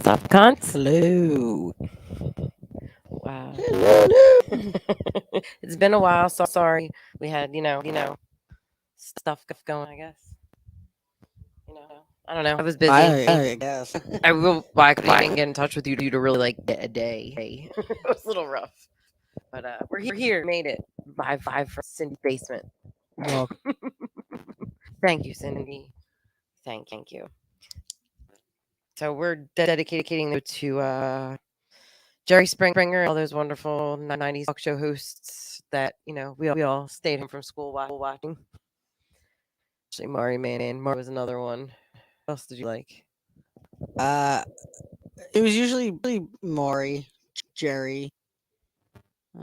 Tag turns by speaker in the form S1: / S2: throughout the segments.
S1: up, cunts?
S2: Hello.
S1: Wow.
S2: Hello.
S1: It's been a while, so sorry. We had, stuff going, I guess. I don't know. I was busy.
S2: I guess.
S1: I will. Why could I didn't get in touch with you to really like get a day? Hey, it was a little rough, but we're here. Made it. Five from Cindy's basement.
S2: Well,
S1: Thank you, Cindy. Thank you. So we're dedicating it to Jerry Springer, all those wonderful '90s talk show hosts that we all stayed home from school watching. Actually, Mari Man. Mari was another one. What else did you like?
S2: uh, it was usually Maury, Jerry,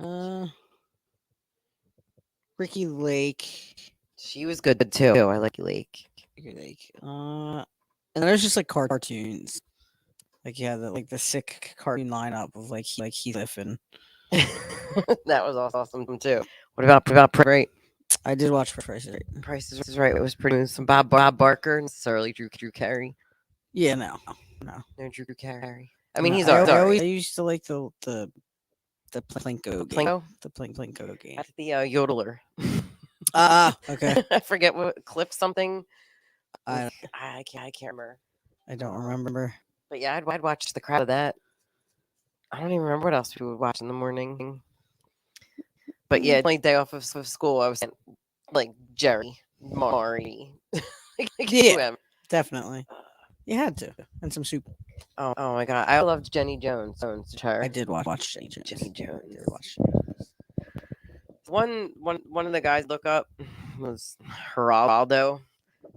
S2: uh, Ricky Lake,
S1: She was good too. I like Lake.
S2: and there's just like cartoons. Like the sick cartoon lineup of like Heath and
S1: That was awesome too. What about Right?
S2: I did watch Price is Right.
S1: Price is Right. It was pretty. Some Bob Barker, necessarily Drew Carey.
S2: Yeah, no.
S1: No Drew Carey. I mean, he's
S2: I
S1: alright.
S2: used to like the Plinko game.
S1: Plinko?
S2: The Plinko game.
S1: That's the yodeler.
S2: Okay.
S1: I forget what clip something.
S2: I
S1: I can't remember.
S2: I don't remember.
S1: But yeah, I'd watch the crowd of that. I don't even remember what else we would watch in the morning. But yeah, like day off of school, I was like Jerry, Mari.
S2: Yeah, definitely. You had to, and some soup.
S1: Oh my god, I loved Jenny Jones.
S2: I did watch Jenny Jones.
S1: Jenny Jones.
S2: I did watch.
S1: One of the guys look up was Geraldo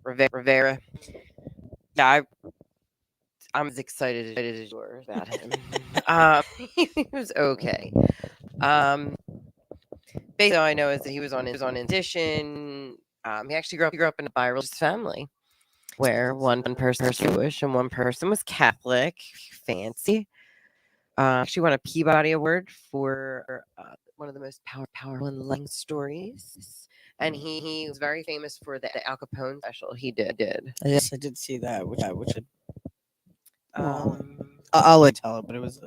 S1: Rivera. Yeah, I'm as excited as you were about him. He was okay. Basically, all I know is that he was on Edition. He actually grew up in a Bible family where one person was Jewish and one person was Catholic. Fancy. Actually won a Peabody Award for one of the most powerful and loving stories. And he was very famous for the Al Capone special he did.
S2: Yes, I did see that. Which
S1: Um,
S2: I'll let tell it, but it was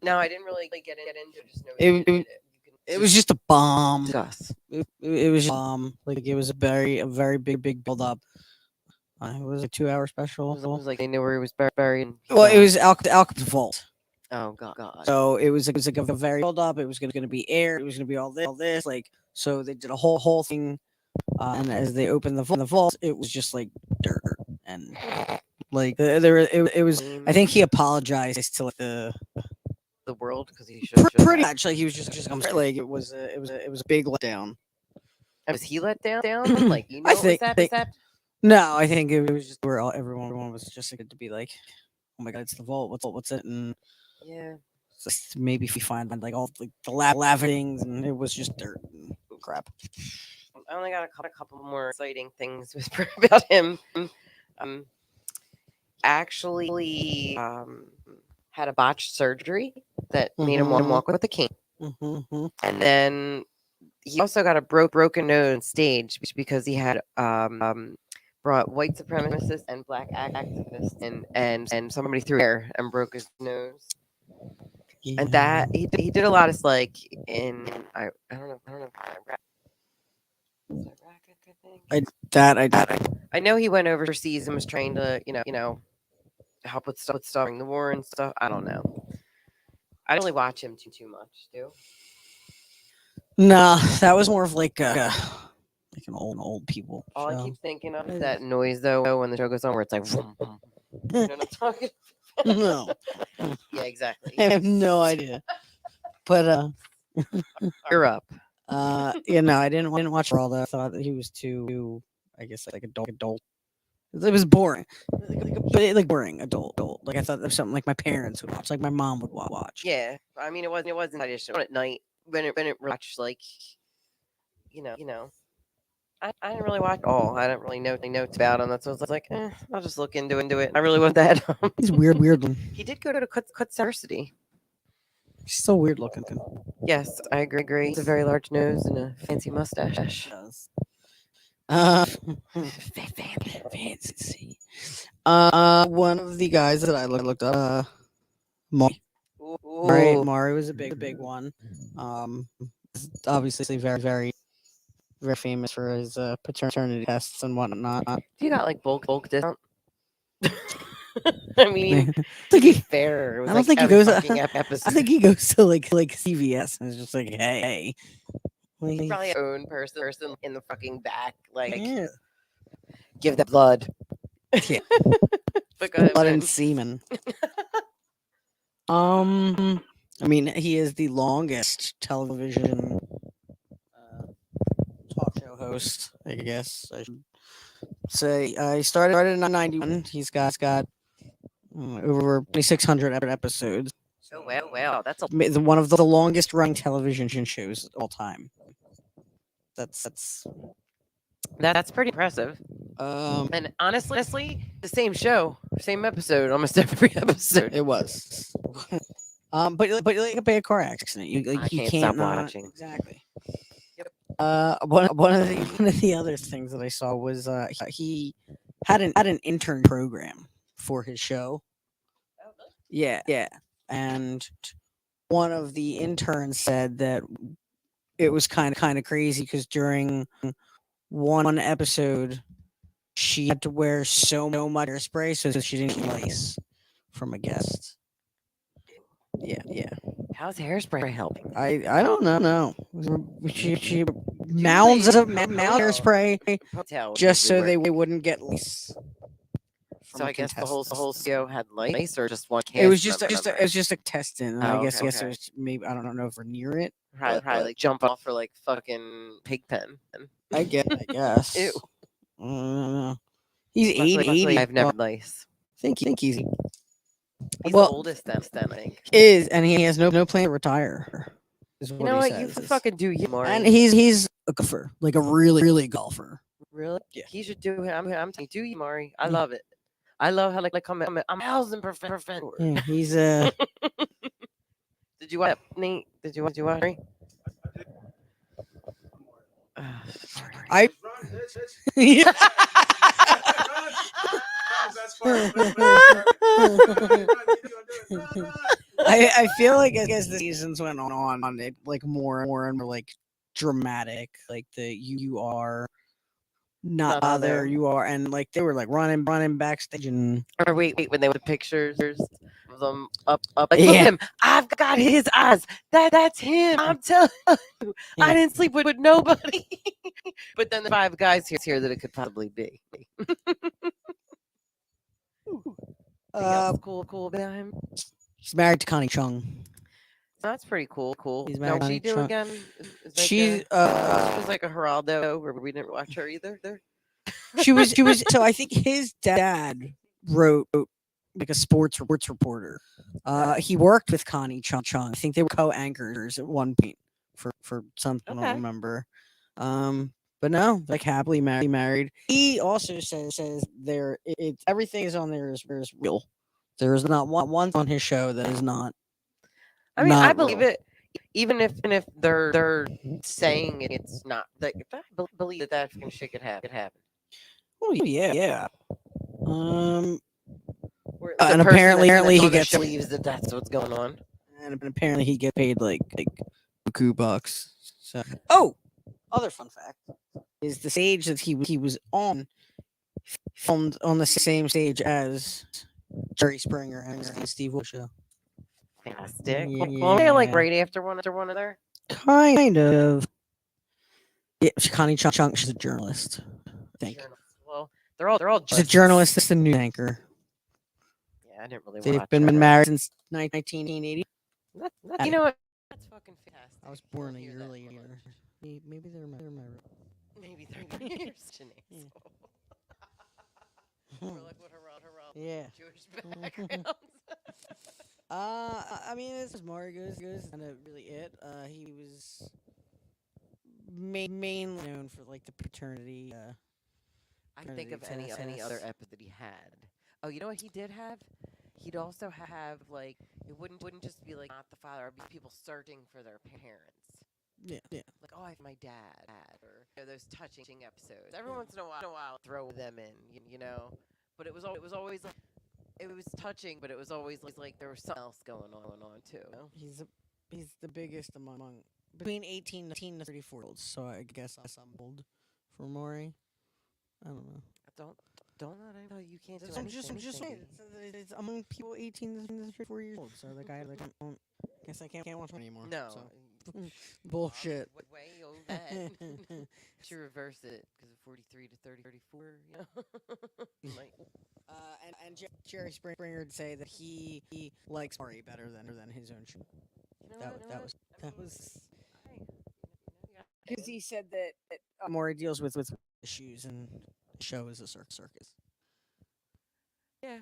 S1: no, I didn't really get into it. Just know
S2: It-
S1: he did it.
S2: it was just a bomb.
S1: Discuss.
S2: It was just a bomb. Like it was a very big build up. It was a 2 hour special.
S1: It was like they knew where he was buried.
S2: Well, it was Al Capone's vault.
S1: Oh God.
S2: So it was like a very build up. It was gonna be aired. It was gonna be all this. Like so, they did a whole thing. And as they opened the vault, it was just like dirt and like it was. I think he apologized to like the
S1: world because he should.
S2: pretty much like he was just like it was a big letdown.
S1: Was he let down? Like
S2: I think-
S1: was that?
S2: No, I think it was just where everyone was just like to be like, oh my god, it's the vault. What's it? And
S1: Yeah.
S2: just maybe if we find like all like the lava things, and it was just dirt and crap.
S1: I only got a couple more exciting things to whisper about him. Actually, had a botched surgery that made him walk with a cane,
S2: Mm-hmm.
S1: and then he also got a broken nose on stage because he had brought white supremacists and black activists and somebody threw air and broke his nose.
S2: Yeah.
S1: And that he did a lot of like in I don't know Iraq, I think. I know he went overseas and was trying to help with stuff during the war and stuff. I don't know. I don't really watch him too much, do.
S2: Nah, that was more of like an old people.
S1: All
S2: show.
S1: I keep thinking of is that noise though when the show goes on where it's like vroom, vroom. You know what I'm talking
S2: No,
S1: Yeah, exactly.
S2: I have no idea. But
S1: You're up.
S2: yeah, no, I didn't watch all that. I thought that he was too, I guess, like adult. It was boring, like boring adult. Like I thought that was something like my parents would watch, like my mom would watch.
S1: Yeah, I mean it wasn't I just at night when it watched like you know. I didn't really watch all. I didn't really know notes about him. That's what I was like, I'll just look into it. I really wasn't that.
S2: He's weird.
S1: He did go to Cuts University.
S2: He's so weird looking.
S1: Yes, I agree. It's a very large nose and a fancy mustache.
S2: Fancy. One of the guys that I looked up, Maury.
S1: Ooh.
S2: Maury was a big one. Obviously very famous for his paternity tests and whatnot.
S1: You got like bulk discount. I mean,
S2: I
S1: to
S2: think
S1: be
S2: he.
S1: fair, it was
S2: I don't
S1: like
S2: think he
S1: every
S2: goes.
S1: fucking
S2: I
S1: episode.
S2: think he goes to like CVS and is just like, hey.
S1: He's probably his own person in the fucking back, like
S2: Yeah.
S1: give that blood.
S2: Yeah.
S1: But go ahead,
S2: Blood
S1: man.
S2: and semen. I mean, he is the longest television talk show host. I guess I should say. He started in '91. He's got over 2,600 episodes.
S1: Oh wow, that's a
S2: One of the longest running television shows of all time.
S1: that's pretty impressive.
S2: Um,
S1: And honestly, the same show, same episode, almost every episode.
S2: it was. But like a bad car accident,
S1: I
S2: you
S1: can't
S2: can't
S1: stop
S2: not
S1: watching.
S2: exactly.
S1: Yep.
S2: One of the other things that I saw was he had an intern program for his show. Yeah, and one of the interns said that it was kind of crazy because during one episode she had to wear so much hairspray so that she didn't get lice from a guest. Yeah.
S1: How's hairspray helping?
S2: I don't know. She
S1: Usually,
S2: mounds hairspray
S1: ponytail
S2: just
S1: usually
S2: so they
S1: work.
S2: wouldn't get lice.
S1: So I guess the whole show had lice, or just one cast
S2: It was just
S1: member?
S2: it was just a testing, and I
S1: Oh,
S2: guess
S1: okay.
S2: it was maybe I don't know if we're near it.
S1: Probably like jump off for like fucking pig pen.
S2: I guess.
S1: Ew.
S2: He's 80.
S1: I've never had lice.
S2: Think he's
S1: He's
S2: well,
S1: the oldest then, I think.
S2: is and he has no plan to retire. Is
S1: You
S2: what
S1: know
S2: he
S1: what?
S2: says.
S1: You fucking do you, Maury.
S2: And he's a golfer, like a really golfer.
S1: Really?
S2: Yeah.
S1: He should do it. I'm telling you, do you, Maury. I love it. I love how like I'm 1,000%.
S2: Yeah, he's
S1: Did you watch Nate? Did you watch? Maury?
S2: I I feel like as the seasons went on, it like more and more like dramatic, like the you are not other you are, and like they were like running backstage and
S1: Or wait, when they were the pictures of them up, like
S2: Yeah.
S1: look at him. I've got his eyes. That's him. I'm telling you, I
S2: Yeah.
S1: didn't sleep with nobody. But then the 5 guys here that it could possibly be. Cool about him.
S2: He's married to Connie Chung.
S1: That's pretty cool.
S2: He's
S1: Now,
S2: married
S1: what'd
S2: to
S1: she do
S2: Chung.
S1: again?
S2: She's
S1: She was like a Geraldo, where we didn't watch her either.
S2: she was so I think his dad wrote like a sports reporter. He worked with Connie Chung. I think they were co-anchors at one point for something I
S1: Okay.
S2: don't remember. But no, like happily married. He also says there it everything is on there is real. There is not one on his show that is not.
S1: I mean,
S2: not
S1: I believe
S2: real.
S1: it, even if they're saying it's not. Like, I believe that fucking shit could happen.
S2: Oh yeah.
S1: Or
S2: And
S1: the person
S2: apparently
S1: that's
S2: he
S1: on the
S2: gets
S1: show believes that that's what's going on.
S2: and apparently he get paid like $2. So other fun fact is the stage that he was on filmed on the same stage as Jerry Springer and Steve Wood show.
S1: Fantastic.
S2: Yeah.
S1: Well, they like right after one of their.
S2: Kind of. Yeah, Connie Chung, she's a journalist. I think
S1: Well, they're all.
S2: she's a journalist. That's the news anchor.
S1: Yeah, I didn't really.
S2: They've
S1: watch
S2: been
S1: her.
S2: married since 1980.
S1: You know what? That's fucking fantastic.
S2: I was born a year later. Maybe they're my
S1: Maybe 30 years.
S2: Yeah.
S1: Jewish background.
S2: I mean, this is Margo's kind of really it. He was mainly known for like the paternity.
S1: I can think of any other episode that he had. Oh, you know what he did have? He'd also have like it wouldn't just be like not the father. It'd be people searching for their parents.
S2: Yeah.
S1: Like, oh, I have my dad, or those touching episodes. Every once in a while, throw them in, you know. But it was always like it was touching, but it was always like there was something else going on too. You know?
S2: He's the biggest among between 18 to 34-year-olds. So I guess I'm old for Maury. I don't know.
S1: Don't let anybody tell you can't do
S2: I'm
S1: anything.
S2: just saying it's among people 18 to 34 years old. So I don't guess I can't watch him anymore.
S1: No.
S2: So. Bullshit.
S1: Way over that. Should reverse it because of 43 to 34. You know. Like,
S2: and Jerry Springer would say that he likes Maury better than his own show.
S1: you know
S2: That was
S1: yeah.
S2: because he said that Maury deals with issues and the show is a circus.
S1: Yeah.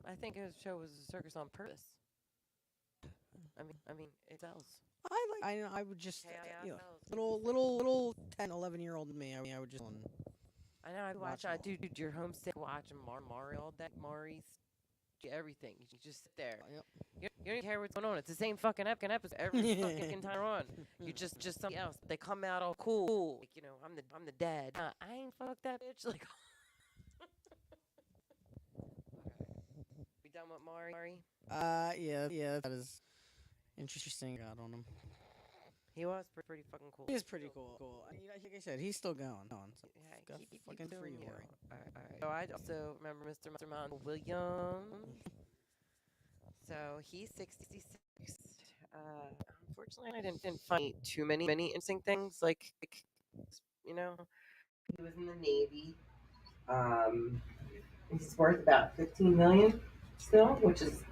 S1: I think his show was a circus on purpose. I mean, it sells.
S2: I would just
S1: Chaos
S2: sells. Little 10, 11-year-old me. I would just
S1: I know. Dude, you're homesick watching Maury all day. Maury's everything. You just sit there.
S2: Yep.
S1: You don't care what's going on. It's the same fucking episode every fucking time on. You just something else. They come out all cool. Like, I'm the dad. I ain't fuck that bitch. Like, we done with Maury?
S2: Yeah, that is interesting. Got on him.
S1: He was pretty fucking cool.
S2: He is pretty cool. Like I said, he's still going. So
S1: Yeah, keep
S2: fucking
S1: doing
S2: free
S1: you.
S2: Maury.
S1: All right. So I also remember Mr. Montel Williams. So he's 66. Unfortunately, I didn't find too many interesting things. Like, he was in the Navy. He's worth about 15 million still,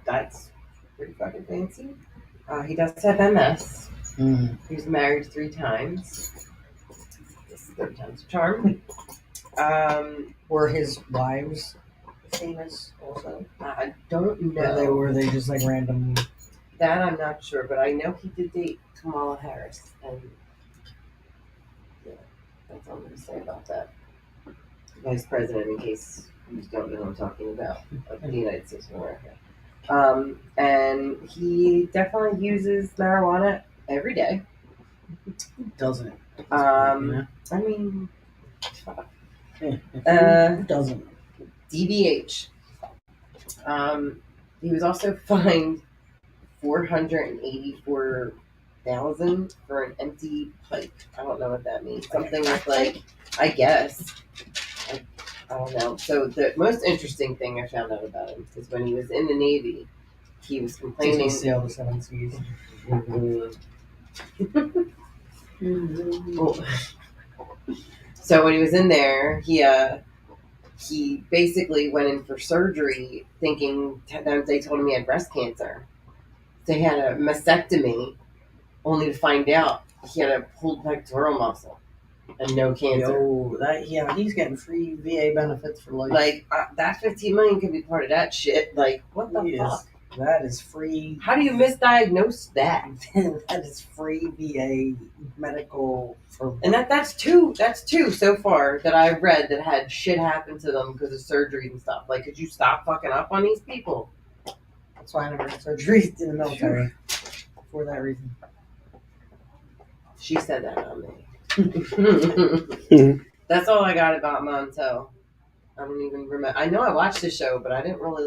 S1: that's pretty fucking fancy. He does have MS. He was married 3 times. This is 3 times a charm.
S3: Were his wives famous also?
S1: I don't know.
S3: Or were they just like random?
S1: That I'm not sure, but I know he did date Kamala Harris, and yeah, that's all I'm going to say about that. Vice President, in case you don't know who I'm talking about, of the United States of America. And he definitely uses marijuana every day.
S3: Doesn't.
S1: I mean,
S3: doesn't.
S1: DBH. He was also fined $484,000 for an empty pipe. I don't know what that means. Something with I guess. I don't know. So the most interesting thing I found out about him is when he was in the Navy, he was complaining.
S3: Did he sail the 7 seas?
S1: So when he was in there, he basically went in for surgery thinking they told him he had breast cancer. So he had a mastectomy, only to find out he had a pulled pectoral muscle and no cancer.
S3: He's getting free VA benefits for life.
S1: Like, that 15 million could be part of that shit. Like, what the fuck?
S3: That is free.
S1: How do you misdiagnose that?
S3: That is free VA medical for.
S1: And that's two so far that I've read that had shit happen to them because of surgeries and stuff. Like, could you stop fucking up on these people?
S3: That's why I never had surgery in the military. For that reason.
S1: She said that on me. That's all I got about Montel. I don't even remember. I know I watched the show, but I didn't really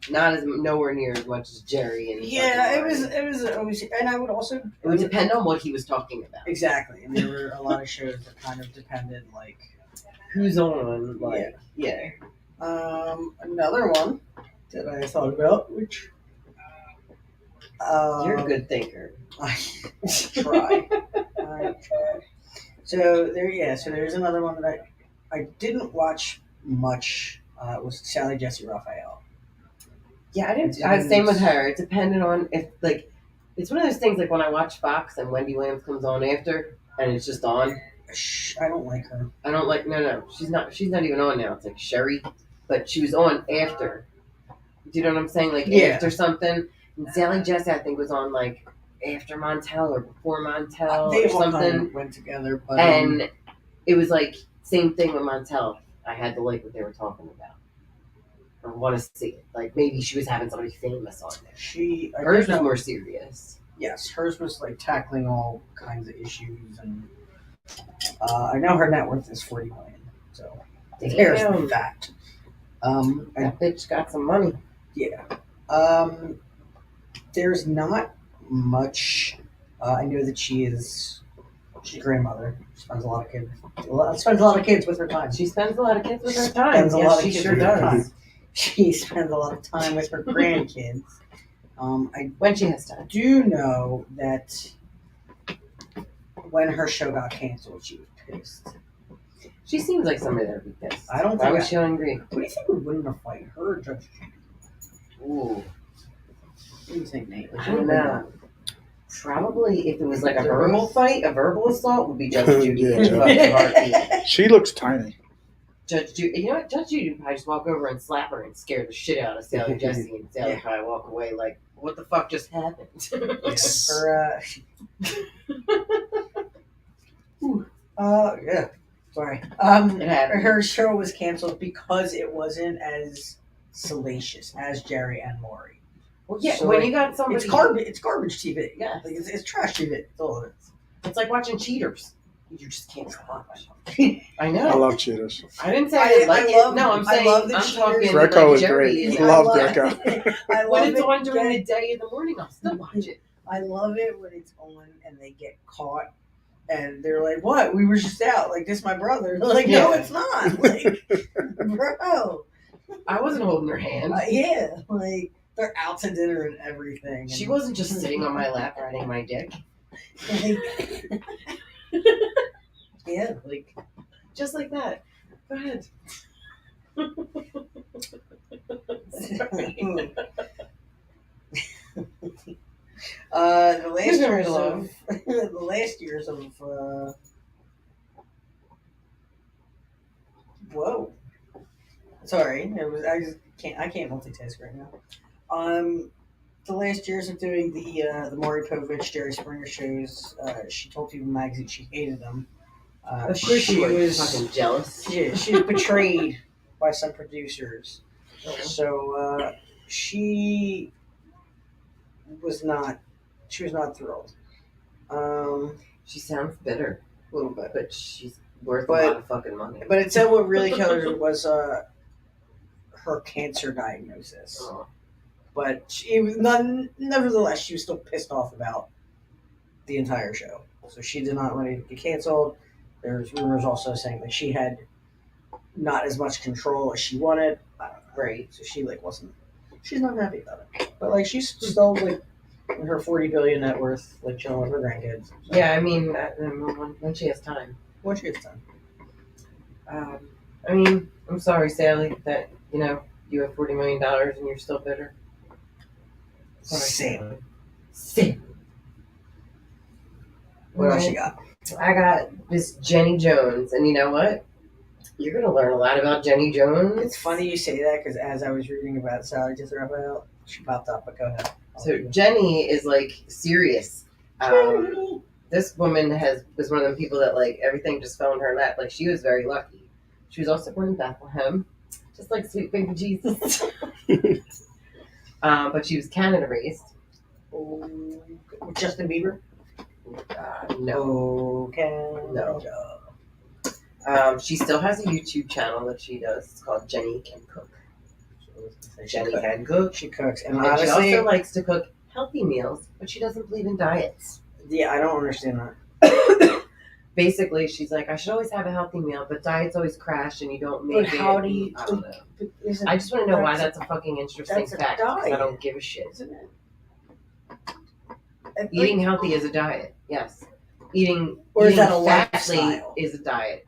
S1: nowhere near as much as Jerry and.
S3: Yeah, it was, and I would also.
S1: It would depend on what he was talking about.
S3: Exactly, and there were a lot of shows that kind of depended, like
S1: who's on. Yeah.
S3: Another one that I thought about, which.
S1: You're a good thinker.
S3: I try. So there's another one that I didn't watch much. It was Sally Jesse Raphael.
S1: Yeah, I didn't. Same with her. It depended on if it's one of those things like when I watch Fox and Wendy Williams comes on after and it's just on.
S3: I don't like her.
S1: I don't like. No, she's not even on now. It's like Sherry, but she was on after. Do you know what I'm saying? Like after something. And Sally Jesse, I think, was on like after Montel or before Montel
S3: they
S1: or something.
S3: Kind of went together, but
S1: and it was like same thing with Montel. I had to like what they were talking about or want to see it. Like maybe she was having somebody famous on there. Hers was more serious.
S3: Yes, hers was like tackling all kinds of issues, and I know her net worth is $40 million. So there's that.
S1: That bitch got some money.
S3: Yeah. There's not much. I know that she's a grandmother. She spends a lot of kids with her time.
S1: She spends a lot of kids with her
S3: She
S1: time.
S3: spends a lot of
S1: She
S3: kids
S1: sure
S3: with her
S1: does.
S3: time. She spends a lot of time with her grandkids. I
S1: When she has time.
S3: do know that when her show got canceled, she was pissed.
S1: She seems like somebody that would be pissed.
S3: I don't
S1: Why
S3: think
S1: was she angry?
S3: What do you think would win in a fight? Her or Judge Judy?
S1: Ooh.
S3: What do you think, Nate?
S1: I don't know. Probably if it was like a verbal fight, a verbal assault would be Judge Judy.
S4: Yeah,
S1: in a fucking heartbeat.
S4: She looks tiny.
S1: Judge Judy, you know what? Judge Judy would probably just walk over and slap her and scare the shit out of Sally Jesse, and Sally would probably walk away like, "What the fuck just happened?"
S3: Yeah. Sorry.
S1: It happened.
S3: Her show was canceled because it wasn't as salacious as Jerry and Maury.
S1: Well, yeah.
S3: So,
S1: when
S3: like,
S1: you got somebody,
S3: It's garbage. It's garbage TV.
S1: Yeah.
S3: Like, it's trash TV. That's all it is.
S1: It's like watching Cheaters. You just can't stop.
S3: I
S1: I know.
S4: I love Cheetahs.
S1: I didn't say I like
S3: love-
S1: it. No, I'm
S3: I
S1: saying
S3: love the
S1: I'm
S3: Cheaters.
S1: talking
S4: Greco
S1: like
S4: is
S1: Jerry
S4: great.
S1: is.
S4: Love
S3: I
S4: Greco.
S3: I love
S1: When it's
S3: it
S1: on during
S3: get-
S1: the day in the morning, I'll still watch it.
S3: I love it when it's on and they get caught and they're like, "What? We were just out. Like, this is my brother." Like, no,
S1: Yeah.
S3: it's not. Like, bro.
S1: I wasn't holding her hand.
S3: Yeah. Like, they're out to dinner and everything.
S1: She
S3: and-
S1: wasn't just sitting on my lap riding my dick.
S3: Like, yeah.
S1: Like, just like that. Go ahead. Sorry.
S3: The last
S1: Moving right
S3: years
S1: along.
S3: of the last years of whoa. Sorry, I can't multitask right now. The last years of doing the Maury Povich, Jerry Springer shows, she told People Magazine she hated them.
S1: Of course she was fucking jealous.
S3: She was betrayed by some producers. So she was not thrilled.
S1: She sounds bitter a little bit, but she's worth
S3: But-
S1: a lot of fucking money.
S3: But it said what really killed her was her cancer diagnosis.
S1: Oh.
S3: But nevertheless, she was still pissed off about the entire show. So she did not want it to get canceled. There's rumors also saying that she had not as much control as she wanted. I don't know.
S1: Right.
S3: So she she's not happy about it. But like she's still like in her $40 billion net worth, like chilling with her grandkids. So,
S1: Yeah, I mean, when she has time.
S3: when she gets done.
S1: I mean, I'm sorry, Sally, that, you have $40 million and you're still bitter. Sorry. Sam.
S3: What else you got?
S1: I got this Jenny Jones, and you know what? You're going to learn a lot about Jenny Jones.
S3: It's funny you say that because as I was reading about Sally just Raphael, she popped up. But go ahead.
S1: So Jenny is like serious. This woman was one of the people that like everything just fell in her lap. Like she was very lucky. She was also born in Bethlehem, just like sweet baby Jesus. But she was Canada raised.
S3: Justin Bieber.
S1: No.
S3: Okay.
S1: No. She still has a YouTube channel that she does. It's called Jenny Can Cook. Jenny Can Cook.
S3: She cooks, and
S1: And she
S3: honestly,
S1: also likes to cook healthy meals, but she doesn't believe in diets.
S3: yeah, I don't understand that.
S1: Basically, she's like, I should always have a healthy meal, but diets always crash and you don't make
S3: But
S1: it.
S3: how do you?
S1: I don't know.
S3: But isn't-
S1: I just want to know why that's a fucking interesting
S3: that's a
S1: fact. 'Cause I
S3: diet.
S1: don't give a shit.
S3: Isn't it?
S1: Eating healthy is a diet. Yes. Eating
S3: Or is that a
S1: fatly
S3: lifestyle?
S1: is a diet.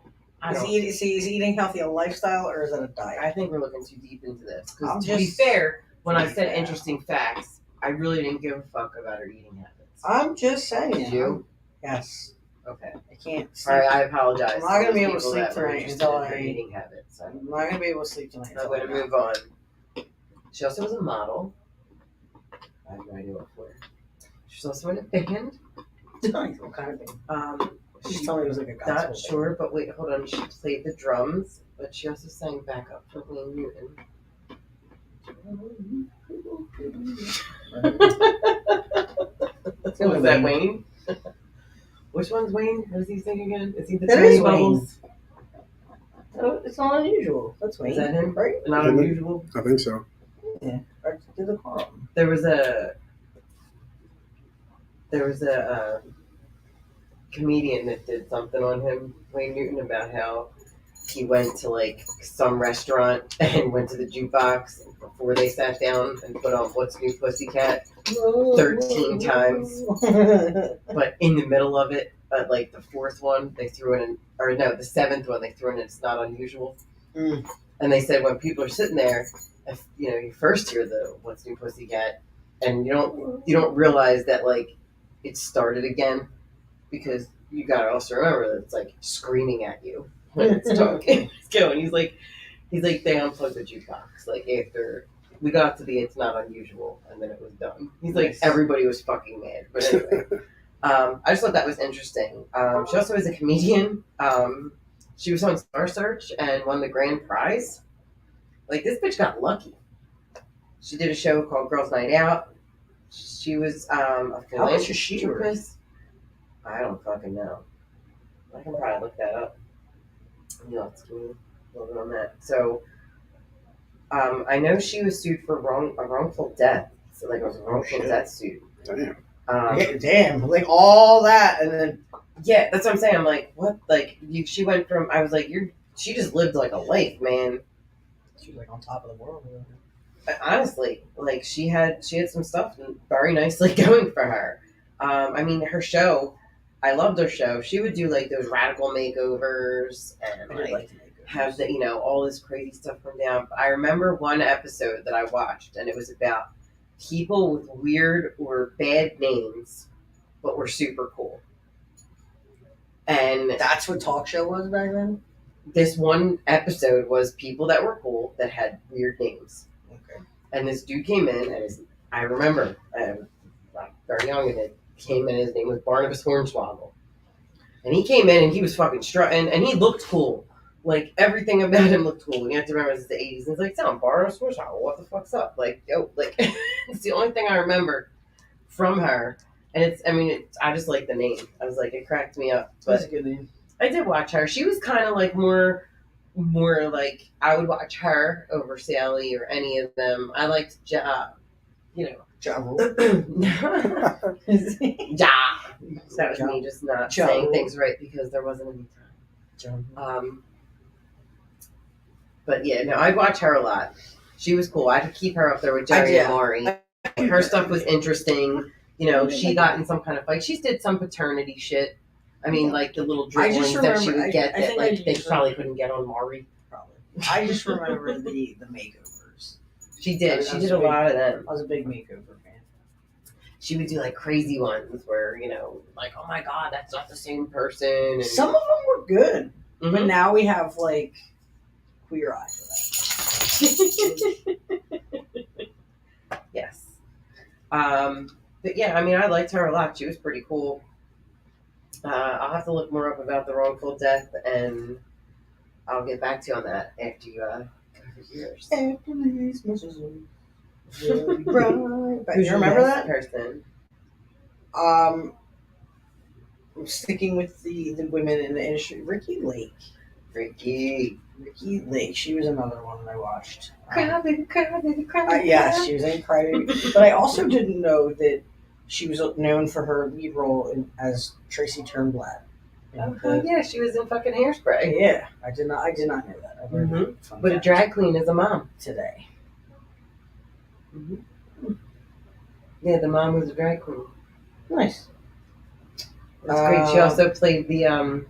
S3: Is eating healthy a lifestyle or is that a diet?
S1: I think we're looking too deep into this.
S3: I'm
S1: Because to be
S3: just-
S1: fair, when
S3: to
S1: I
S3: be
S1: said
S3: fair.
S1: interesting facts, I really didn't give a fuck about her eating habits.
S3: I'm just saying.
S1: Did you?
S3: Yes.
S1: Okay.
S3: I can't.
S1: All right, I apologize.
S3: I'm not gonna
S1: to
S3: be
S1: those
S3: able to
S1: people
S3: sleep
S1: that were
S3: tonight
S1: interested
S3: until
S1: in her
S3: I-
S1: eating habits.
S3: I'm not gonna be able to sleep tonight.
S1: I'm going to move on. She also was a model. I have no idea what for. She's also in a band.
S3: Nice. What kind of thing? She's
S1: She's
S3: telling me it was like a gospel
S1: not
S3: band.
S1: sure, but wait, hold on. She played the drums, but she also sang backup for Wayne Newton. Was that Wayne? Which one's Wayne? What does he sing again? Is he the
S3: That
S1: Tiny
S3: is Wayne.
S1: Bubbles?
S3: It's not unusual. That's me.
S1: Is that him?
S3: Right?
S1: Not
S4: Mhm.
S1: unusual.
S4: I think so.
S3: Yeah. I did the column.
S1: There was a comedian that did something on him, Wayne Newton, about how he went to like some restaurant and went to the jukebox before they sat down and put on What's New Pussycat 13 times. But in the middle of it, like the fourth one, they threw in, the seventh one, they threw in It's Not Unusual.
S3: Mm.
S1: And they said when people are sitting there, if, you first hear the What's New Pussycat, and you don't realize that like it started again, because you gotta also remember that it's like screaming at you when it's talking. It's going. He's like they unplugged the jukebox like after we got to the It's Not Unusual, and then it was done. He's like everybody was fucking mad, but anyway. I just thought that was interesting. She also is a comedian. She was on Star Search and won the grand prize. Like, this bitch got lucky. She did a show called Girls Night Out. She was a
S3: How much is she worth?
S1: philanthropist. I don't fucking know. I can probably look that up. You'll have to give me a little bit on that. So, I know she was sued for a wrongful death. So, like, it was a wrongful death suit.
S4: Damn.
S3: Yeah, damn. Like, all that, and then...
S1: Yeah, that's what I'm saying. I'm like, what? Like, she went from... I was like, she just lived, like, a life, man.
S3: She was, like, on top of the world.
S1: Honestly, like, she had some stuff very nicely going for her. I mean, her show... I loved her show. She would do, like, those radical makeovers and, like have the, all this crazy stuff come down. But I remember one episode that I watched, and it was about people with weird or bad names, but were super cool. And
S3: that's what talk show was back then?
S1: This one episode was people that were cool that had weird names.
S3: Okay.
S1: And this dude came in, and I remember, I was very young, and it came in, his name was Barnabas Hornswoggle. And he came in, and he was fucking strutting, and he looked cool. Like, everything about him looked cool. And you have to remember, it's the 80s. And it's like, sound Barnabas Hornswoggle, what the fuck's up? Like, yo, like, it's the only thing I remember from her. And I just like the name. I was like, it cracked me up. But
S3: That's a good name.
S1: I did watch her. She was kind of like more like, I would watch her over Sally or any of them. I liked Ja.
S3: Ja Rule.
S1: Ja. That was me just not saying things right because there wasn't any time. But yeah, no, I'd watch her a lot. She was cool. I'd keep her up there with Jerry and Maury. Her stuff was interesting. She got in some kind of fight. She did some paternity shit. I mean, like the little dribblings that she would get that like they probably couldn't get on Maury.
S3: Probably. I just remember the makeovers.
S1: She did. She did a lot of them.
S3: I was a big makeover fan.
S1: She would do like crazy ones where, like, oh my God, that's not the same person. And
S3: some of them were good.
S1: Mm-hmm.
S3: But now we have like queer eye for that.
S1: Yes. But yeah, I mean, I liked her a lot. She was pretty cool. I'll have to look more up about the wrongful death, and I'll get back to you on that after you go for yours.
S3: After these messages, you remember that
S1: person?
S3: I'm sticking with the women in the industry. Ricky Lake. Ricky Lake. She was another one that I watched.
S1: Cry, baby, cry, baby, cry.
S3: Yes, she was in Cry Baby. But I also didn't know that she was known for her lead role as Tracy Turnblad.
S1: Yeah, she was in fucking Hairspray.
S3: Yeah, I did not know that. I learned
S1: But a drag queen is a mom
S3: today.
S1: Mm-hmm. Yeah, the mom was a drag queen.
S3: Nice.
S1: That's great. She also played the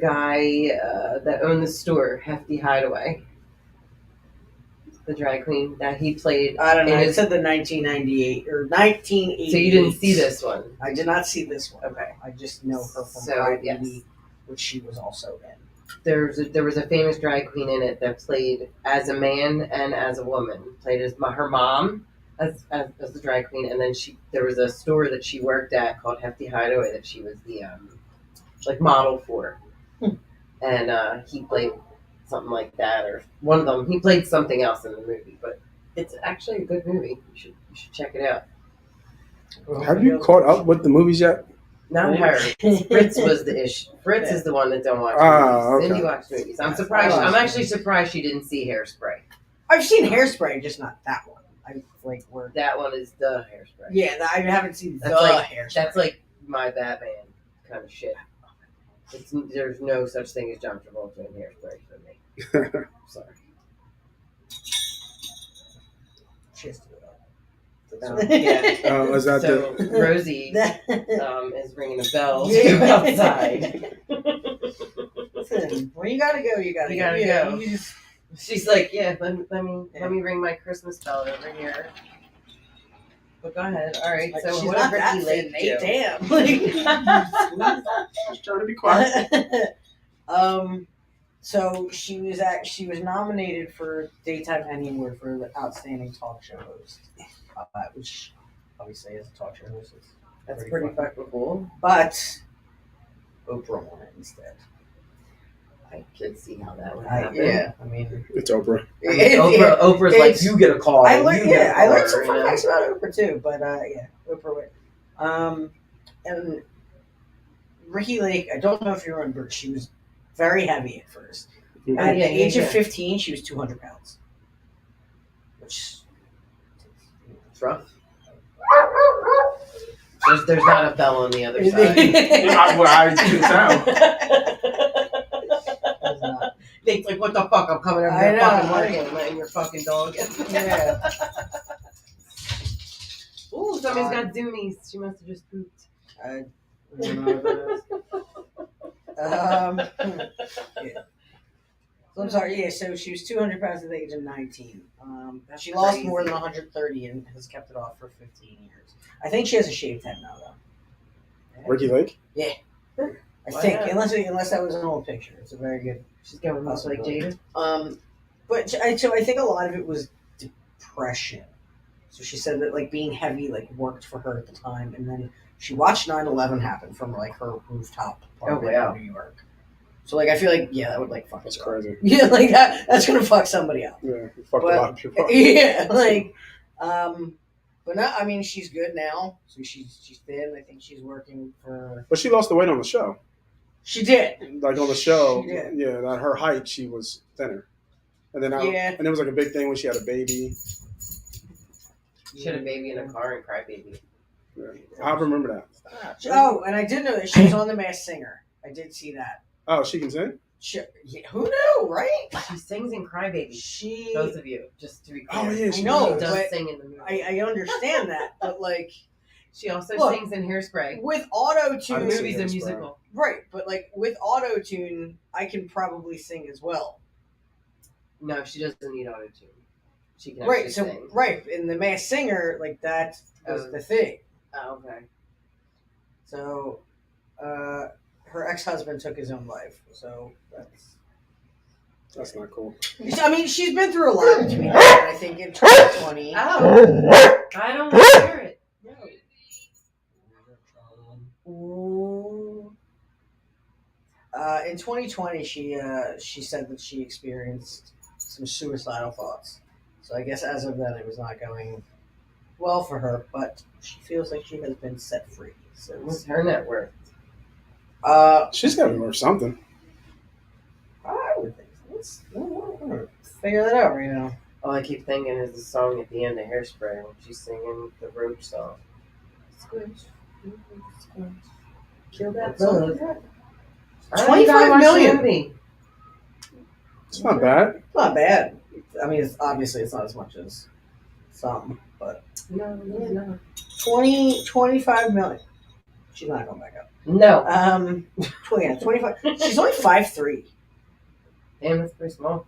S1: guy that owned the store, Hefty Hideaway. The drag queen that he played.
S3: I don't know. It said the 1998 or 1988.
S1: So you didn't see this one?
S3: I did not see this one.
S1: Okay.
S3: I just know her from Cry Baby, which she was also in.
S1: There was a famous drag queen in it that played as a man and as a woman. Played as her mom as the drag queen, and then there was a store that she worked at called Hefty Hideaway that she was the like model for, and he played something like that, or one of them. He played something else in the movie, but it's actually a good movie. You should check it out.
S4: Have you caught up with the movies yet?
S1: Not her. Fritz was the issue. Fritz is the one that don't watch movies. Cindy watched movies. I'm surprised. I'm actually surprised she didn't see Hairspray.
S3: I've seen Hairspray, just not that one.
S1: That one is the Hairspray.
S3: Yeah, I haven't seen
S1: that's Hairspray. That's like my Batman kind of shit. There's no such thing as John Travolta in Hairspray for me. Sorry.
S3: Cheers to it.
S1: Yeah.
S4: Is that
S1: so Rosie is ringing a bell to go outside.
S3: Listen, when you gotta go, you gotta
S1: go. She's like, yeah, let me ring my Christmas bell over here. But go ahead. All right. So
S3: she's
S1: what
S3: not
S1: did
S3: that
S1: Ricky Lake do?
S3: Damn.
S4: Just trying to be quiet.
S3: So she was nominated for Daytime Emmy Award for the Outstanding Talk Show Host, which obviously as a talk show host is
S1: That's pretty fucking cool.
S3: But Oprah won it instead.
S1: I could see how that would happen.
S3: I mean,
S4: it's Oprah.
S1: Oprah's like, you get a call.
S3: I learned some fun facts about Oprah too, but Oprah went. And Ricky Lake, I don't know if you remember, she was very heavy at first. At the age of 15, she was 200 pounds. Which
S1: it's rough. There's not a bell on the other side.
S4: I can tell.
S1: Nate's like, what the fuck? I'm coming over here fucking working and letting your fucking dog in.
S3: Yeah.
S1: Ooh, somebody's got zoomies. She must have just pooped.
S3: I don't know what that is. Yeah. So I'm sorry. Yeah, so she was 200 pounds at the age of 19. She lost more than 130 and has kept it off for 15 years. I think she has a shaved head now, though.
S4: Ricky Lake?
S3: Yeah. I think, unless that was an old picture. It's a very good.
S1: She's going much like Jada.
S3: But I think a lot of it was depression. So she said that like being heavy like worked for her at the time, and then she watched 9/11 happen from like her rooftop apartment in New York. So like I feel like that would like fuck.
S4: That's crazy.
S3: Yeah, like that's gonna fuck somebody up.
S4: Yeah, fuck a lot of people.
S3: Yeah, like but no, I mean she's good now. So she's thin. I think she's working for.
S4: But she lost the weight on the show.
S3: She did.
S4: Like on the show,
S3: she did.
S4: Yeah, at her height, she was thinner. And then and it was like a big thing when she had a baby.
S1: She had a baby in a car and cried baby.
S4: Yeah. I remember that.
S3: Oh, and I did know that she was on The Masked Singer. I did see that.
S4: Oh, she can sing?
S3: Who knew, right?
S1: She sings in Crybaby. Both of you, just to be clear.
S4: Oh, yeah,
S3: she does
S1: sing in the movie.
S3: I understand that, but like...
S1: She also sings in Hairspray.
S3: With auto-tune...
S1: The movie's a musical.
S3: Right, but like with auto-tune, I can probably sing as well.
S1: No, she doesn't need auto-tune. She can actually sing.
S3: Right, in The Masked Singer, like that was the thing.
S1: Oh, okay.
S3: So, her ex-husband took his own life, so
S4: that's not cool.
S3: I mean, she's been through a lot between that, I think, in 2020.
S1: Oh, I don't want to hear it. No.
S3: In 2020, she said that she experienced some suicidal thoughts. So I guess as of then, it was not going well for her, but she feels like she has been set free. So
S1: what's her net worth?
S4: She's got to be worth something.
S3: I would think so. Let's figure that out right now.
S1: All I keep thinking is the song at the end of Hairspray when she's singing the Roach song. Squish, squish, kill that bug.
S3: 25 million.
S4: It's not bad.
S3: It's not bad. I mean, it's not as much as some, but
S1: no, it's not.
S3: 25 million. She's not going back up.
S1: No.
S3: 25. She's only 5'3".
S1: Damn, that's pretty small.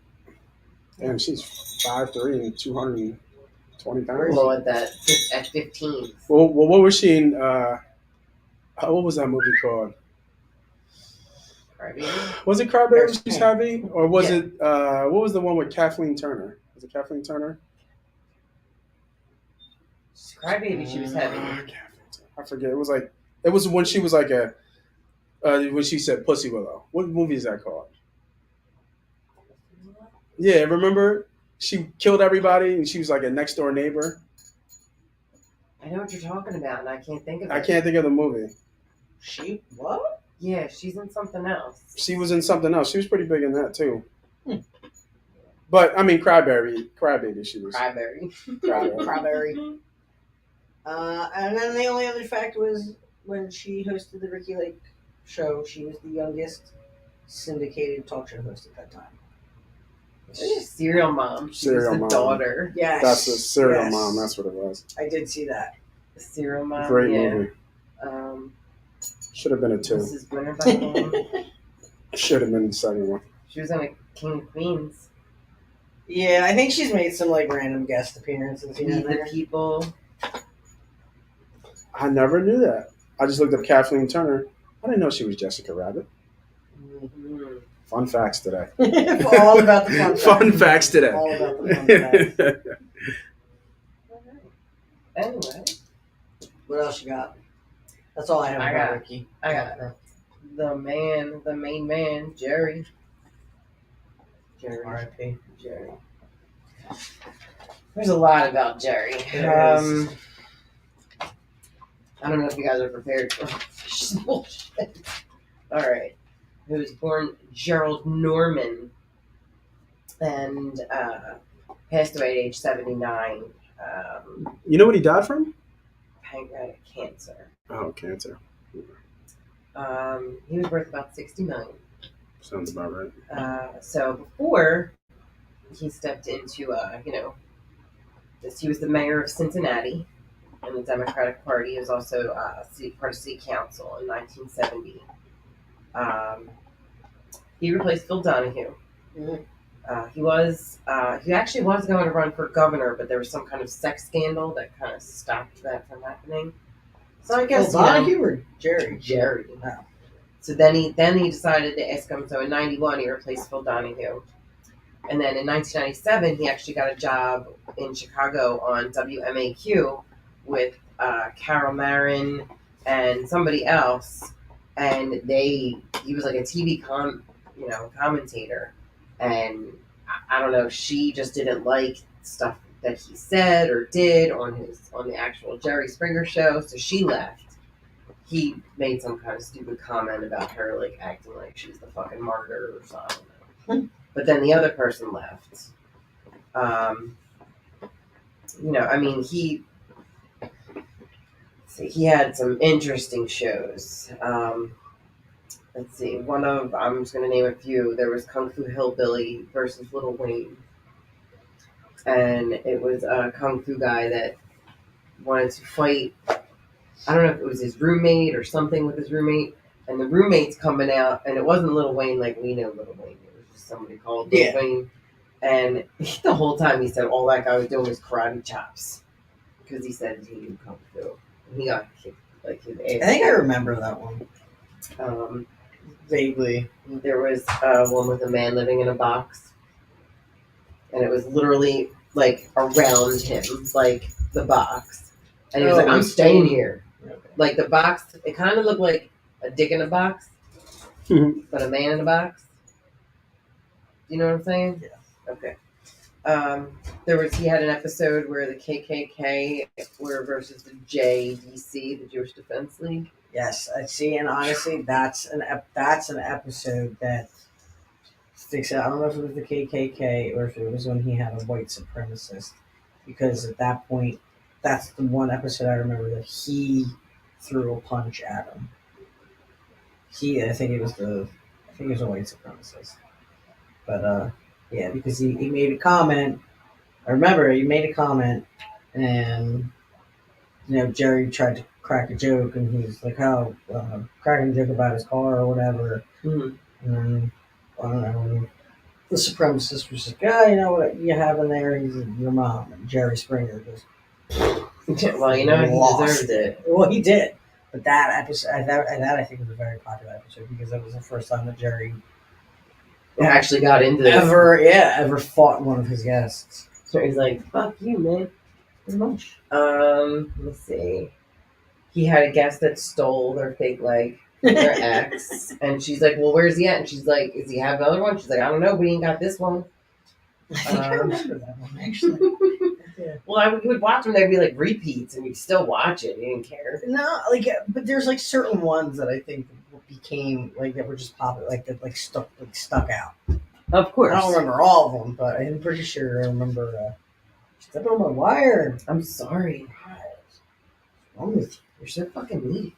S4: Damn, she's 5'3" and 220 pounds.
S1: Well, at 15.
S4: Well, what was she in? What was that movie called?
S1: Crybaby?
S4: Was it Crybaby? She's heavy, or was it? What was the one with Kathleen Turner? Was it Kathleen Turner?
S1: Crybaby, she was heavy.
S4: I forget. It was when she was like when she said Pussy Willow. What movie is that called? Yeah, remember? She killed everybody and she was like a next door neighbor.
S1: I know what you're talking about and I can't think of it.
S4: I can't think of the movie.
S3: She what?
S1: Yeah, she's in something else.
S4: She was in something else. She was pretty big in that too.
S3: Hmm.
S4: But I mean, Crybaby. She was.
S1: Cryberry.
S3: Crawberry. And then the only other fact was when she hosted the Ricky Lake show, she was the youngest syndicated talk show host at that time.
S1: Serial mom. She
S4: Serial
S1: was the
S4: mom.
S1: daughter.
S3: Yes.
S4: That's the serial
S3: Yes.
S4: mom. That's what it was.
S3: I did see that.
S1: The serial mom.
S4: Great
S1: yeah.
S4: movie.
S1: Um,
S4: Should have been a 2.
S1: Mrs. Winterbottom.
S4: Should have been the second one.
S1: She was on a King of Queens.
S3: Yeah, I think she's made some like random guest appearances here
S1: Meet
S3: and
S1: the
S3: there.
S1: People.
S4: I never knew that. I just looked up Kathleen Turner. I didn't know she was Jessica Rabbit.
S1: Mm-hmm.
S4: Fun facts today.
S3: All about the fun facts.
S4: Fun facts today.
S3: All about the fun facts.
S1: Anyway,
S3: What else you got? That's all I have
S1: I
S3: about
S1: got-
S3: Ricky.
S1: I got the main man, Jerry.
S3: R.I.P.
S1: Jerry. There's a lot about Jerry.
S3: There is.
S1: I don't know if you guys are prepared for this bullshit. All right. He was born Gerald Norman and passed away at age 79.
S4: You know what he died from?
S1: Pancreatic cancer.
S4: Oh, cancer.
S1: He was worth about $60 million.
S4: Sounds about right.
S1: So before he stepped into, he was the mayor of Cincinnati in the Democratic Party. He was also part of city council in 1970. He replaced Phil Donahue.
S3: Mhm.
S1: He actually was going to run for governor, but there was some kind of sex scandal that kind of stopped that from happening. So I guess
S3: Phil Donahue or Jerry?
S1: Jerry.
S3: Oh.
S1: So then he decided to ask him. So in '91 he replaced Phil Donahue, and then in 1997 he actually got a job in Chicago on WMAQ with Carol Marin and somebody else, and he was like a TV commentator, and I don't know, she just didn't like stuff that he said or did on the actual Jerry Springer show, so she left. He made some kind of stupid comment about her like acting like she's the fucking martyr or something. But then the other person left. He had some interesting shows. Let's see. I'm just going to name a few. There was Kung Fu Hillbilly versus Little Wayne. And it was a Kung Fu guy that wanted to fight. I don't know if it was his roommate or something with his roommate. And the roommate's coming out, and it wasn't Little Wayne like we know Little Wayne. It was just somebody called Little Wayne. And the whole time he said all that guy was doing was karate chops. Because he said he knew Kung Fu. And he got kicked like his ass.
S3: I think I remember that one. Vaguely.
S1: There was one with a man living in a box, and it was literally like around him, like the box, and he was like, "I'm staying here."
S3: Okay.
S1: Like the box, it kind of looked like a dick in a box, but a man in a box. You know what I'm saying?
S3: Yeah.
S1: Okay. He had an episode where the KKK were versus the JDC, the Jewish Defense League.
S3: Yes, I see, and honestly, that's an episode that sticks out. I don't know if it was the KKK or if it was when he had a white supremacist, because at that point, that's the one episode I remember that he threw a punch at him. I think it was a white supremacist, but yeah, because he made a comment. I remember he made a comment, and Jerry tried to crack a joke, and he was like, cracking a joke about his car or whatever.
S1: Mm-hmm.
S3: And then, I don't know, the supremacist was like, what you have in there? He's your mom. And Jerry Springer just
S1: Well, he deserved it.
S3: Well, he did. But that episode, that I think was a very popular episode because that was the first time that Jerry
S1: Actually got into this.
S3: ever fought one of his guests.
S1: So he's like, "Fuck you, man."
S3: Pretty much.
S1: Let's see. He had a guest that stole their fake leg, their ex, and she's like, "Well, where's he at?" And she's like, "Does he have another one?" She's like, "I don't know, but he ain't got this one."
S3: I think I remember that one actually. I
S1: Well, we would watch them. They'd be like repeats, and you'd still watch it. You didn't care.
S3: No, like, but there's like certain ones that I think became like that were just popular, like that, like stuck out.
S1: Of course.
S3: I don't remember all of them, but I'm pretty sure I remember. Step on my wire.
S1: I'm sorry.
S3: What's wrong with you?
S1: You're so fucking mean.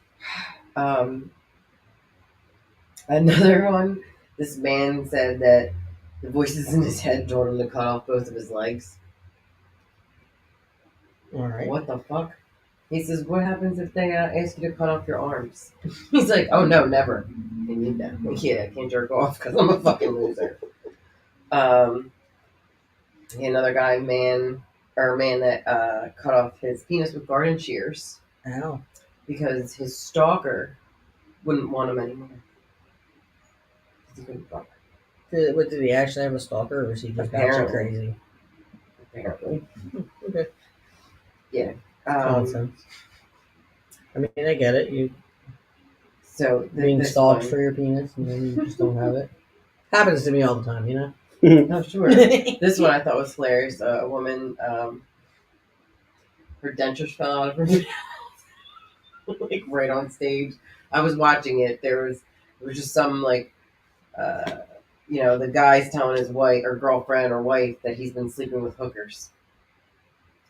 S1: Another one. This man said that the voices in his head told him to cut off both of his legs.
S3: All right.
S1: What the fuck? He says, "What happens if they ask you to cut off your arms?" He's like, "Oh no, never. I need that. Like, yeah, I can't jerk off because I'm a fucking loser." Another guy, man that cut off his penis with garden shears
S3: Ow.
S1: because his stalker wouldn't want him anymore. He couldn't fuck.
S3: Did he actually have a stalker, or was he just batshit crazy?
S1: Apparently.
S3: Okay.
S1: Yeah.
S3: Nonsense. I mean, I get it. You
S1: So
S3: being stalked for your penis, and then you just don't have it. Happens to me all the time, you know.
S1: Oh, sure. This one I thought was hilarious. A woman, her dentures fell out of her mouth, like right on stage. I was watching it. It was just some like, the guy's telling his wife or girlfriend or wife that he's been sleeping with hookers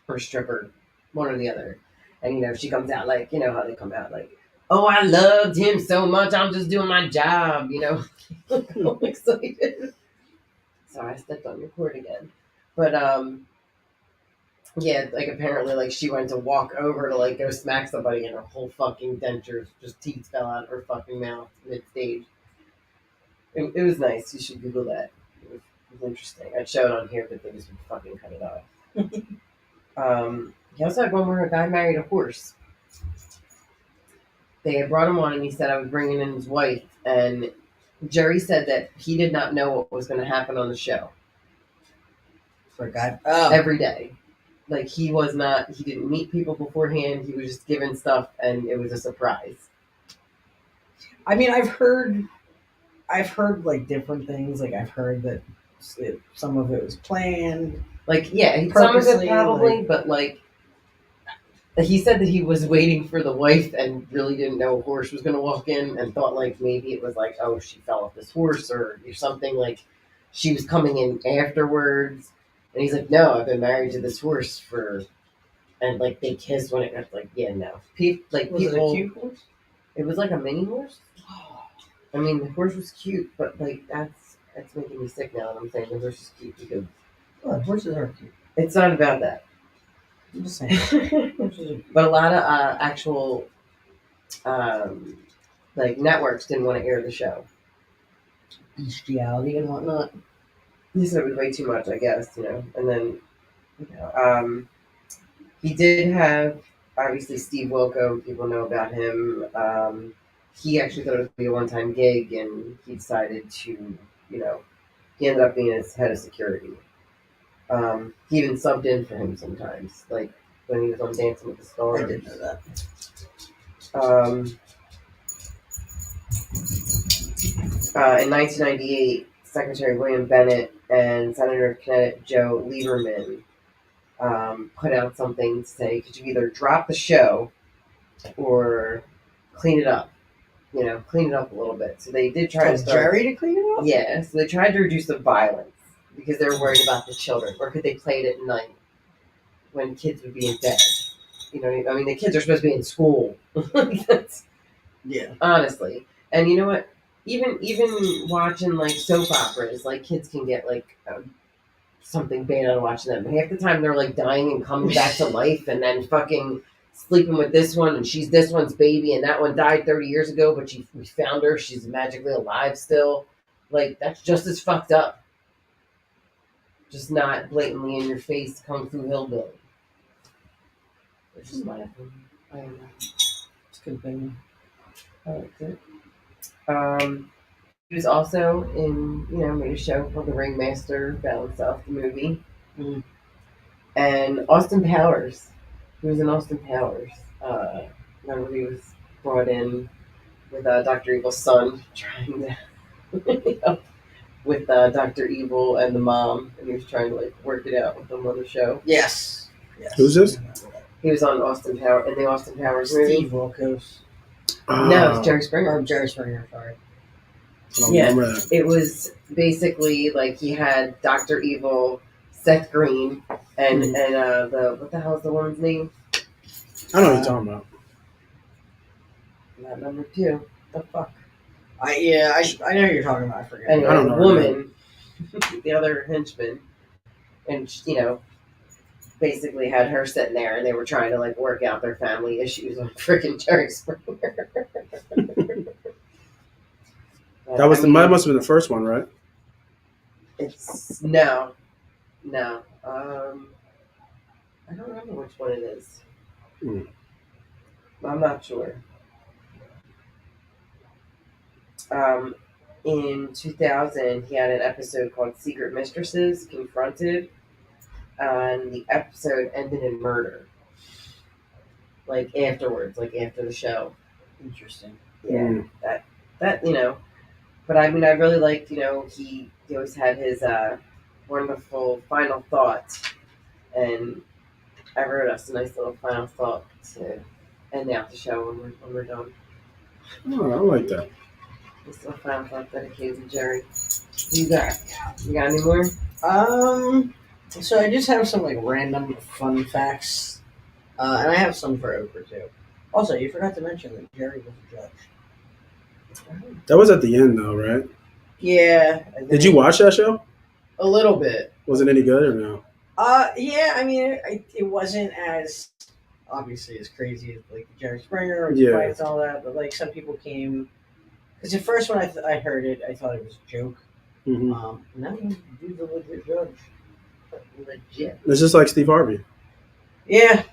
S1: or stripper, one or the other. And she comes out like, how they come out like, "Oh, I loved him so much. I'm just doing my job." I'm excited. Sorry, I stepped on your cord again. But yeah, like apparently like she went to walk over to like go smack somebody and her whole fucking dentures, just teeth fell out of her fucking mouth mid stage. It was nice. You should Google that. It was interesting. I'd show it on here, but they just would fucking cut it off. He also had one where a guy married a horse. They had brought him on and he said, "I was bringing in his wife," and Jerry said that he did not know what was going to happen on the show.
S3: For a guy,
S1: Every day. Like he didn't meet people beforehand. He was just given stuff and it was a surprise.
S3: I mean, I've heard like different things. Like I've heard that some of it was planned.
S1: Like, yeah, some of it
S3: Purposely,
S1: probably, but like he said that he was waiting for the wife and really didn't know a horse was going to walk in and thought like maybe it was like, oh, she fell off this horse or something, like she was coming in afterwards. And he's like, "No, I've been married to this horse and like they kissed when it got like, yeah, no."
S3: Was it a cute horse?
S1: It was like a mini horse. I mean, the horse was cute, but like that's making me sick now. And I'm saying the horse is cute because
S3: Horses are cute.
S1: it's not about that.
S3: I'm just saying.
S1: But a lot of actual like networks didn't want to air the show.
S3: Bestiality and whatnot.
S1: He said it was way too much, I guess, And then, he did have obviously Steve Wilco. People know about him. He actually thought it was going to be a one-time gig, and he decided to, he ended up being his head of security. He even subbed in for him sometimes, like when he was on Dancing with the Stars.
S3: I didn't know that.
S1: In 1998, Secretary William Bennett and Senator of Connecticut Joe Lieberman put out something to say, could you either drop the show or clean it up? Clean it up a little bit. So they did try to start.
S3: Jerry to clean it up?
S1: Yeah, so they tried to reduce the violence because they were worried about the children. Or could they play it at night when kids would be in bed? I mean, the kids are supposed to be in school.
S3: Yeah.
S1: Honestly. And you know what? Even watching like soap operas, like kids can get like something bad out of watching them. Half the time they're like dying and coming back to life, and then fucking sleeping with this one, and she's this one's baby, and that one died 30 years ago, but we found her. She's magically alive still. Like that's just as fucked up. Just not blatantly in your face, Kung Fu Hillbilly. Which is my opinion. I don't know.
S3: It's a good opinion.
S1: I liked it. He was also in, made a show called The Ringmaster, balanced off the movie.
S3: Mm.
S1: And Austin Powers. He was in Austin Powers. Remember he was brought in with Dr. Evil's son, trying to, with Dr. Evil and the mom, and he was trying to like work it out with them on the show.
S3: Yes. Yes.
S4: Who's this?
S1: He was on Austin Power in the Austin Powers movie.
S3: Steve Wilkos.
S1: No, it's Jerry Springer.
S3: Or Jerry Springer, sorry.
S4: I don't
S1: Yeah.
S4: remember that.
S1: It was basically like he had Dr. Evil, Seth Green, and the what the hell is the woman's name?
S4: I know what you're talking about.
S1: Not number 2. The fuck.
S3: I know who you're talking about. I forget.
S1: Anyway,
S4: I don't
S1: the
S4: know her
S1: woman, the other henchman, and basically had her sitting there, and they were trying to like work out their family issues on freaking Jerry Springer.
S4: That was that must have been the first one, right?
S1: It's no. I don't remember which one it is.
S4: Hmm.
S1: I'm not sure. In 2000, he had an episode called Secret Mistresses Confronted, and the episode ended in murder. Like afterwards, like after the show.
S3: Interesting.
S1: Yeah, that But I mean, I really liked, he always had his wonderful final thought, and I wrote us a nice little final thought to end out the show when we're done.
S4: Oh, I like that.
S1: This little final thought dedicated to Jerry. You got any more?
S3: So I just have some like random fun facts, and I have some for Oprah too. Also, you forgot to mention that Jerry was a judge.
S4: That was at the end, though, right?
S3: Yeah.
S4: Did you watch that show?
S3: A little bit.
S4: Was it any good or no?
S3: Yeah. I mean, it wasn't as obviously as crazy as like Jerry Springer or
S4: Yeah.
S3: fights and all that, but like some people came because at first when I heard it, I thought it was a joke.
S4: Mm-hmm.
S3: Now he's a legit judge.
S1: Legit.
S4: It's just like Steve Harvey.
S3: Yeah.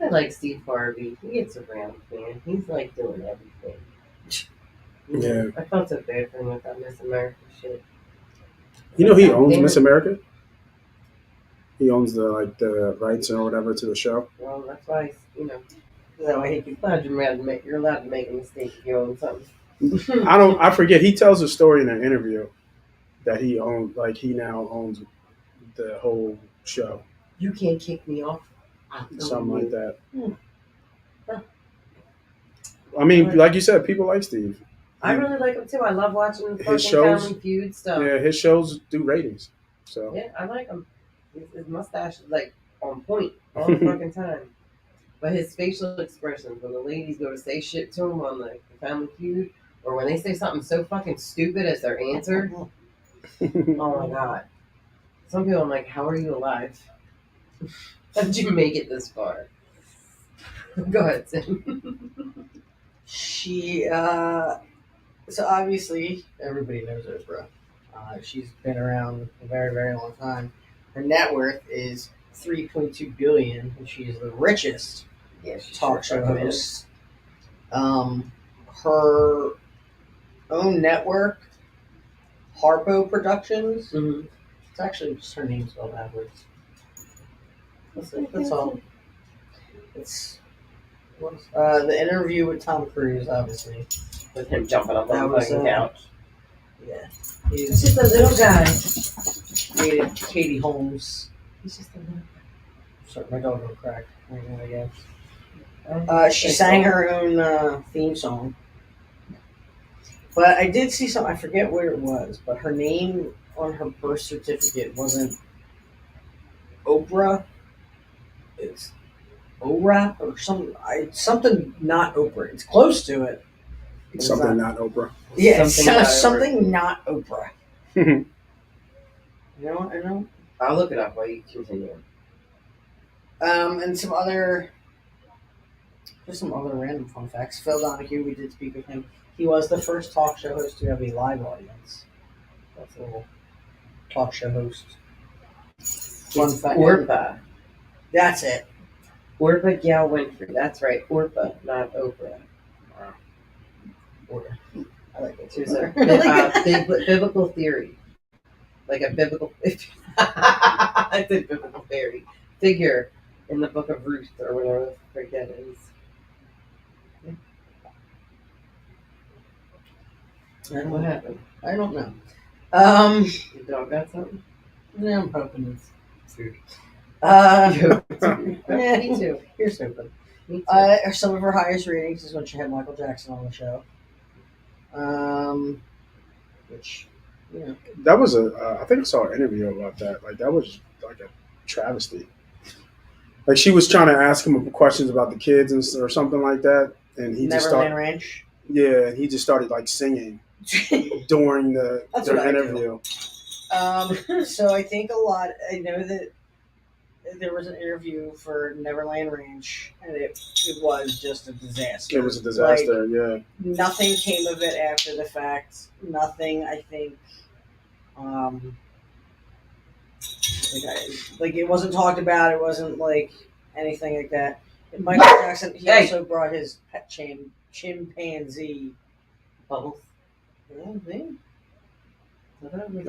S1: I like Steve Harvey. He gets around, man. He's like doing everything.
S4: Yeah.
S1: I felt so bad for him with that Miss America shit.
S4: You know he owns
S1: Damn
S4: Miss
S1: it.
S4: America? He owns the rights or whatever to the show.
S1: Well, that's why, that way he can you're allowed to make a mistake if you own something.
S4: I forget. He tells a story in an interview that he now owns the whole show.
S1: You can't kick me off.
S4: Something like that.
S1: Huh.
S4: I mean, like you said, people like Steve.
S1: I really like him too. I love watching the fucking
S4: His shows-
S1: Family Feud stuff.
S4: Yeah, his shows do ratings. So
S1: Yeah, I like him. His mustache is like on point all the fucking time. But his facial expressions when the ladies go to say shit to him on like the Family Feud, or when they say something so fucking stupid as their answer, oh my god. Some people I'm like, how are you alive? How did you make it this far? Go ahead, Tim.
S3: She, so obviously everybody knows Oprah. She's been around a very, very long time. Her net worth is $3.2 billion, and she is the richest
S1: Yeah, she's
S3: talk
S1: sure
S3: show
S1: fucking
S3: host. Her own network, Harpo Productions.
S1: Mhm.
S3: It's actually just her name spelled backwards. That's all. It's the interview with Tom Cruise, obviously.
S1: With him jumping up
S3: That
S1: on the
S3: was,
S1: fucking couch.
S3: Yeah,
S1: He's just a little guy.
S3: dated Katie Holmes.
S1: He's just a little
S3: Sorry, my dog will crack right now, I guess.
S1: guy.
S3: She sang her own theme song. But I did see some, I forget where it was, but her name on her birth certificate wasn't Oprah. It's Orap or something not Oprah. It's close to it. It's
S4: something not Oprah.
S3: Yeah,
S1: Something not
S3: something not Oprah. You know, I know.
S1: I'll look it up while you continue.
S3: And some other random fun facts. Phil Donahue, we did speak with him. He was the first talk show host to have a live audience. That's a little talk show host. Fun fact.
S1: Orpa.
S3: That's it.
S1: Orpa Gal Winfrey. That's right. Orpa, not Oprah.
S3: Or, I like it.
S1: She was a biblical theory. Like a biblical... I said biblical theory. Figure in the book of Ruth or whatever the frick that is. What happened?
S3: I don't know.
S1: Your dog got something?
S3: Yeah, I'm hoping it's food. Yeah,
S1: Me too.
S3: You're stupid.
S1: Me too.
S3: Some of her highest ratings is when she had Michael Jackson on the show. Which, you know.
S4: That was I think I saw an interview about that. Like that was like a travesty. Like she was trying to ask him questions about the kids or something like that, and he just
S3: Neverland
S4: started.
S3: Ranch.
S4: Yeah, and he just started like singing during the
S3: That's
S4: their
S3: what I do.
S4: interview.
S3: So I think I know that there was an interview for Neverland Ranch, and it was just a disaster.
S4: It was a disaster. Yeah.
S3: Nothing came of it after the fact. Nothing, I think. Like it wasn't talked about. It wasn't like anything like that. And Michael Jackson, he also brought his pet chimpanzee.
S1: Bubbles.
S3: Me?
S4: I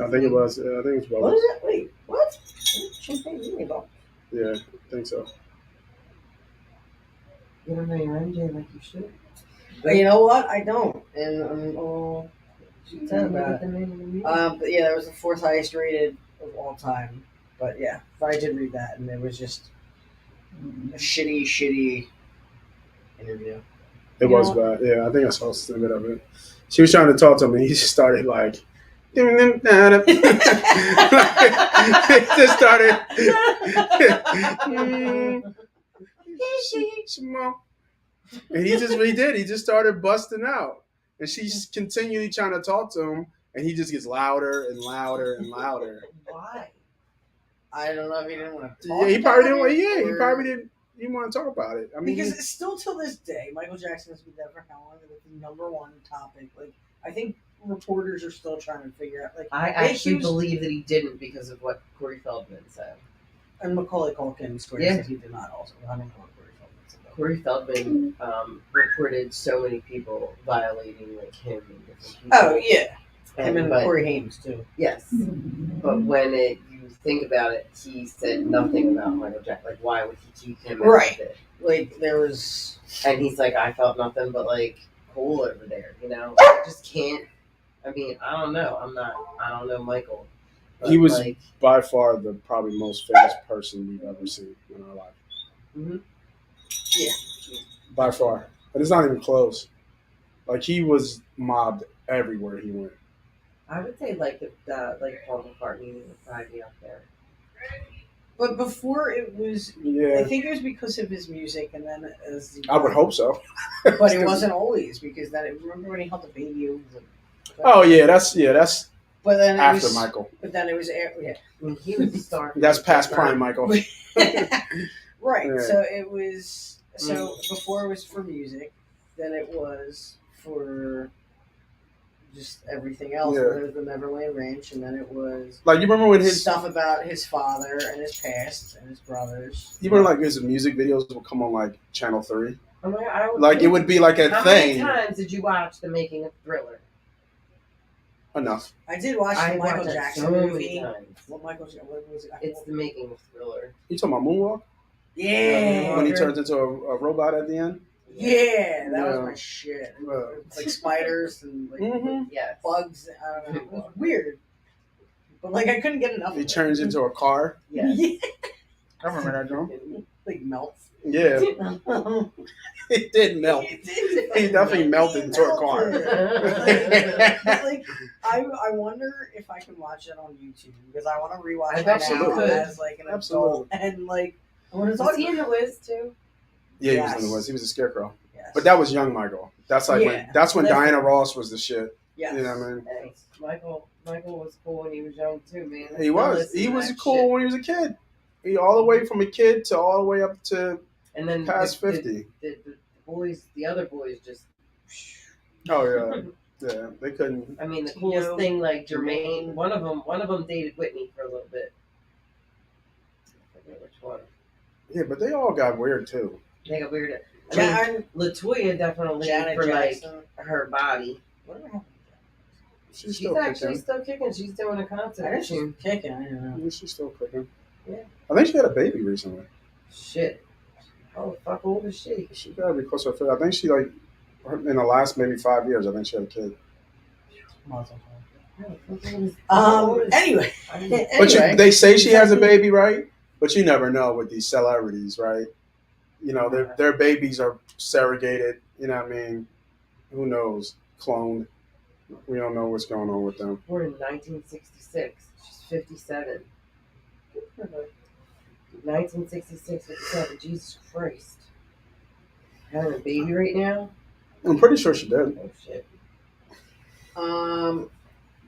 S4: think it was. I think it's
S3: What
S4: Bubbles.
S3: is it? Wait, what? Chimpanzee bubbles.
S4: Yeah, I think so.
S1: You don't know your MJ like you should.
S3: But you know what? I don't, and I'm all sad about it. But yeah, that was the fourth highest rated of all time. But yeah, I did read that, and it was just a shitty interview.
S4: It was bad. Yeah, I think I saw a snippet of it. She was trying to talk to him, and he just started like. He just started. And he did. He just started busting out, and she's continually trying to talk to him, and he just gets louder and louder and louder.
S3: Why? I don't know if he didn't want to talk.
S4: Yeah, he probably
S3: about
S4: didn't.
S3: it,
S4: Yeah, he
S3: or-
S4: probably didn't want to talk about it. I mean,
S3: because it's still till this day, Michael Jackson has been there for how long? It's the number one topic. Like I think reporters are still trying to figure out. Like
S1: I actually believe that he didn't because of what Corey Feldman said.
S3: And Macaulay Culkin said he did not. Also, I don't know what Corey Feldman said.
S1: Corey Feldman reported so many people violating like him and different people.
S3: Oh yeah, him and
S1: but-
S3: Corey Haim too.
S1: Yes, but when you think about it, he said nothing about Michael Jackson. Like, why would he keep him?
S3: Right.
S1: Out of it?
S3: Like there was,
S1: and he's like, I felt nothing but like cool over there. You know, I just can't. I mean, I don't know. I don't know Michael. But
S4: he was
S1: like,
S4: by far the probably most famous person we've ever seen in our life.
S1: mm-hmm.
S3: yeah,
S4: By far, but it's not even close. Like he was mobbed everywhere he went.
S1: I would say like Paul McCartney would probably be up there.
S3: but before it was. I
S4: Yeah,
S3: think it was because of his music, and then as
S4: I would hope so.
S3: But it wasn't always because then remember when he held the baby over the.
S4: Oh yeah, that's
S3: But then it
S4: after
S3: was,
S4: Michael.
S3: But then it was yeah.
S1: I mean, he was a star.
S4: That's past prime Michael.
S3: Right.
S4: Yeah.
S3: So it was. So before it was for music, then it was for just everything else.
S4: Yeah.
S3: Then it was the Neverland Ranch, and then it was
S4: Like you remember when his
S3: stuff about his father and his past and his brothers.
S4: you remember like his music videos would come on like Channel 3.
S1: Oh my God,
S4: Like it would be like a
S1: How
S4: thing.
S1: many times did you watch the making of Thriller?
S4: Enough.
S3: I did watch
S1: I
S3: the Michael
S1: watched it
S3: Jackson
S1: so many
S3: movie.
S1: times.
S3: What was it?
S1: It's the making of Thriller.
S4: You talking about Moonwalk?
S3: Yeah.
S4: When he turns into a robot at the end?
S3: Yeah, that was
S4: Yeah.
S3: my shit.
S4: Yeah.
S3: Like spiders and like
S4: Mhm.
S1: Yes.
S3: bugs. I don't know. It was weird. But like I couldn't get enough.
S4: He
S3: of
S4: turns
S3: it.
S4: into a car.
S1: Yes.
S3: Yeah.
S4: I remember that drum.
S3: Like melts.
S4: Yeah,
S3: It
S4: it did melt. He definitely melted into a car.
S3: like I wonder if I can watch it on YouTube because I want to rewatch it now
S4: Absolutely.
S3: as like an adult and like I want to talk
S1: Was he in the Wiz too?
S4: Yeah, he was
S3: Yes.
S4: in the West. He was a scarecrow.
S3: Yes.
S4: But that was young Michael. That's like
S3: Yeah.
S4: when Diana Ross was the shit.
S3: yes.
S4: You know what I mean?
S1: Hey, Michael was cool when he was young too, man.
S4: He was. He was cool when he was a kid. He all the way from a kid to all the way up to
S1: And then
S4: past 50.
S1: The boys, the other boys, just.
S4: Oh yeah, yeah. They couldn't.
S1: I mean, the coolest
S3: Yo.
S1: thing, like Jermaine, one of them dated Whitney for a little bit. I forget which one.
S4: Yeah, but they all got weird too.
S1: They got weird. I mean,
S3: Jan-
S1: Latoya definitely
S3: Janet
S1: for
S3: Jackson.
S1: like her body.
S3: Whatever happened
S4: She's
S1: She's
S4: still
S1: actually
S4: kicking.
S1: still kicking. She's doing a
S3: to
S1: concert.
S3: that? I guess she's kicking. I don't know.
S4: Yeah, she's still kicking.
S1: Yeah.
S4: I think she had a baby recently.
S1: Shit. Oh, fuck, old is she?
S4: She gotta be close to her. I think she like in the last maybe 5 years. I think she had a kid.
S3: Anyway.
S4: But
S3: Anyway.
S4: they say she has a baby, right? But you never know with these celebrities, right? You know, their babies are surrogated. You know what I mean? Who knows? Cloned. We don't know what's going on with them.
S1: Born in 1966. She's 57. 1966, 57. Jesus Christ. Having a baby right now?
S4: I'm pretty sure she did.
S1: Oh, shit.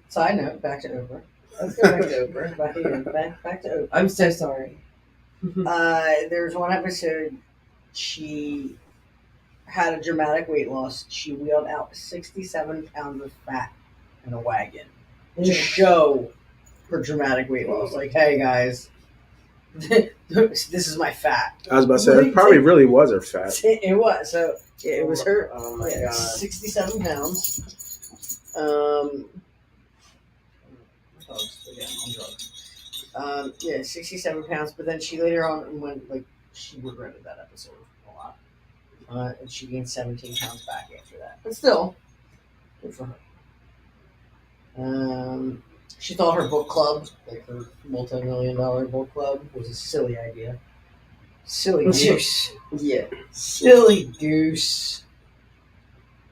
S3: Side note, back to Oprah.
S1: Let's go back to Oprah.
S3: Back to Oprah.
S1: I'm so sorry.
S3: There's one episode she had a dramatic weight loss. She wheeled out 67 pounds of fat in a wagon to show her dramatic weight loss. Like, hey guys, this is my fat.
S4: I was about to say, it probably really was her fat.
S3: It was. So yeah, it was her.
S1: Oh my God.
S3: 67 pounds. Yeah, 67 pounds. But then she later on went, like, she regretted that episode a lot. And she gained 17 pounds back after that. But still, good for her. She thought her book club, like her multi-million-dollar book club, was a silly idea. Silly goose. Yeah. Silly goose.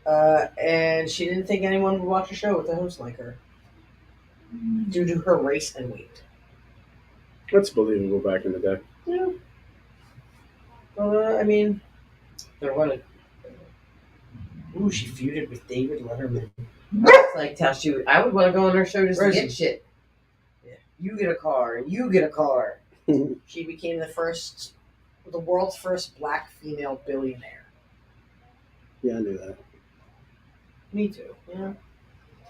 S3: And she didn't think anyone would watch a show with a host like her due to her race and weight.
S4: That's believable back in the day.
S3: Yeah. I mean,
S1: They're one of
S3: ooh, she feuded with David Letterman.
S1: like how she would, I would want to go on her show just to
S3: Rosie.
S1: get shit.
S3: Yeah.
S1: You get a car and you get a car.
S3: She became the world's first black female billionaire.
S4: Yeah, I knew that.
S3: Me too. Yeah.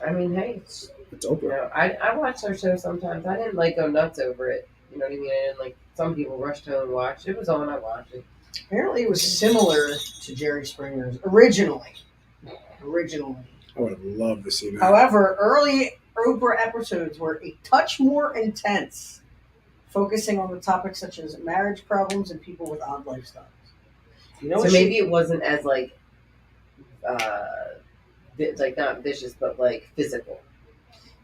S1: I mean, hey,
S4: It's
S1: you
S4: Oprah.
S1: know, I watch her show sometimes. I didn't like go nuts over it. You know what I mean? I didn't like some people rushed home and watched. It was on. I watched it.
S3: Apparently, it was similar to Jerry Springer's originally.
S4: I would have loved to see that.
S3: However, early Oprah episodes were a touch more intense, focusing on the topics such as marriage problems and people with odd lifestyles. You know
S1: So
S3: what
S1: maybe it wasn't as like not vicious, but like physical.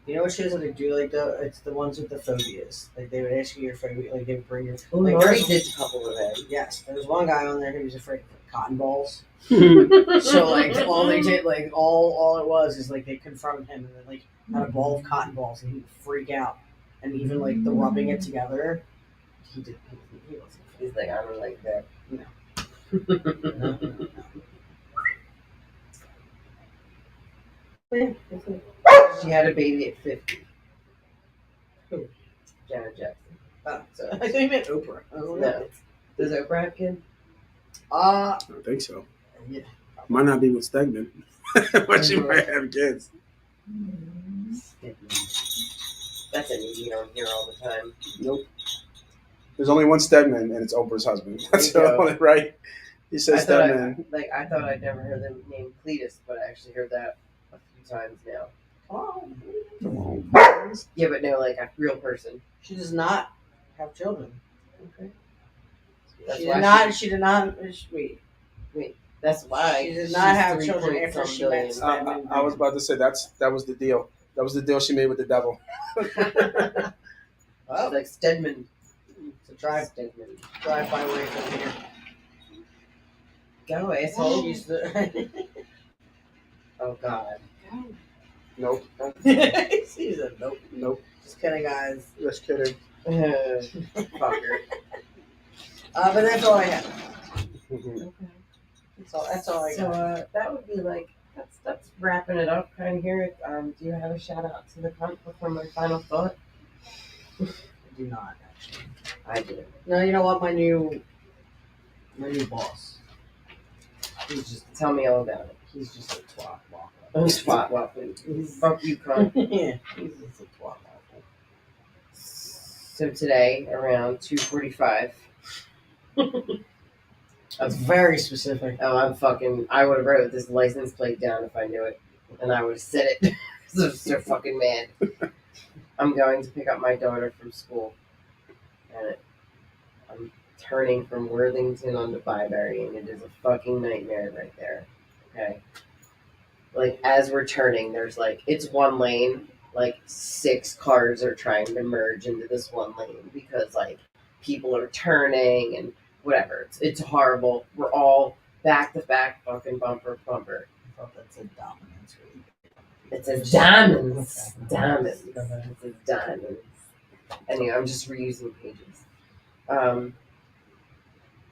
S3: You know what shows that they do like though? It's the ones with the phobias. Like they would ask you your phobia, like they would bring your.
S1: Like,
S3: Like,
S1: Murray did a couple of them.
S3: yes, there was one guy on there who was afraid of cotton balls. So like all they did, like all it was is like they confronted him and then like had a ball of cotton balls and he would freak out. And even like the rubbing it together, he wasn't.
S1: He's like, I don't like that.
S3: No. Yeah, that's it.
S1: She had a baby at 50.
S3: Who?
S1: Janet Jackson.
S3: Oh, so I thought you meant Oprah. I don't know.
S1: No. Does Oprah have kids?
S4: I don't think so.
S3: Yeah.
S4: Might not be with Stegman, but she might have kids.
S1: That's a name you don't hear all the time.
S4: Nope. There's only one Stegman, and it's Oprah's husband. That's
S1: There you
S4: the
S1: go.
S4: only right. He says Stegman.
S1: I thought I'd never heard the name Cletus, but I actually heard that a few times now.
S3: Oh,
S4: Come on.
S1: Yeah, but no, like a real person.
S3: she does not have children.
S1: Okay.
S3: She did not. Wait.
S1: That's why
S3: She did not have
S1: she's
S3: children
S1: 3
S3: after
S1: point
S3: she
S1: some
S3: met
S1: billion.
S4: I was about to say that was the deal. That was the deal she made with the devil.
S3: Oh,
S1: She's like Stedman.
S3: so drive
S1: Stedman.
S3: by way from here.
S1: Go, asshole. Oh, God.
S4: Nope.
S3: She said nope.
S4: Nope.
S3: Just kidding, guys.
S4: Just kidding.
S1: Fucker.
S3: But that's all I have.
S1: Okay.
S3: That's all I
S1: So
S3: got.
S1: that would be like that's wrapping it up kind of here. Do you have a shout out to the cunt before my final thought?
S3: I do not actually.
S1: I do.
S3: No, you know what? My new boss.
S1: Please just tell me all about it.
S3: He's just a twat walker.
S1: Oh, spot weapon. Fuck you, cunt.
S3: Yeah, he's just a twat walker.
S1: So today around 2:45.
S3: That's very specific.
S1: Oh, I would have wrote this license plate down if I knew it, and I would have said it. Because I'm so fucking mad. I'm going to pick up my daughter from school, and I'm turning from Worthington onto Byberry, and it is a fucking nightmare right there. Okay, like as we're turning, there's like it's one lane, like 6 cars are trying to merge into this one lane because like people are turning and whatever. It's horrible. We're all back to back, fucking bumper to bumper.
S3: I thought that said dominance.
S1: It says diamonds. Diamonds. It says diamonds. Anyway, I'm just reusing pages.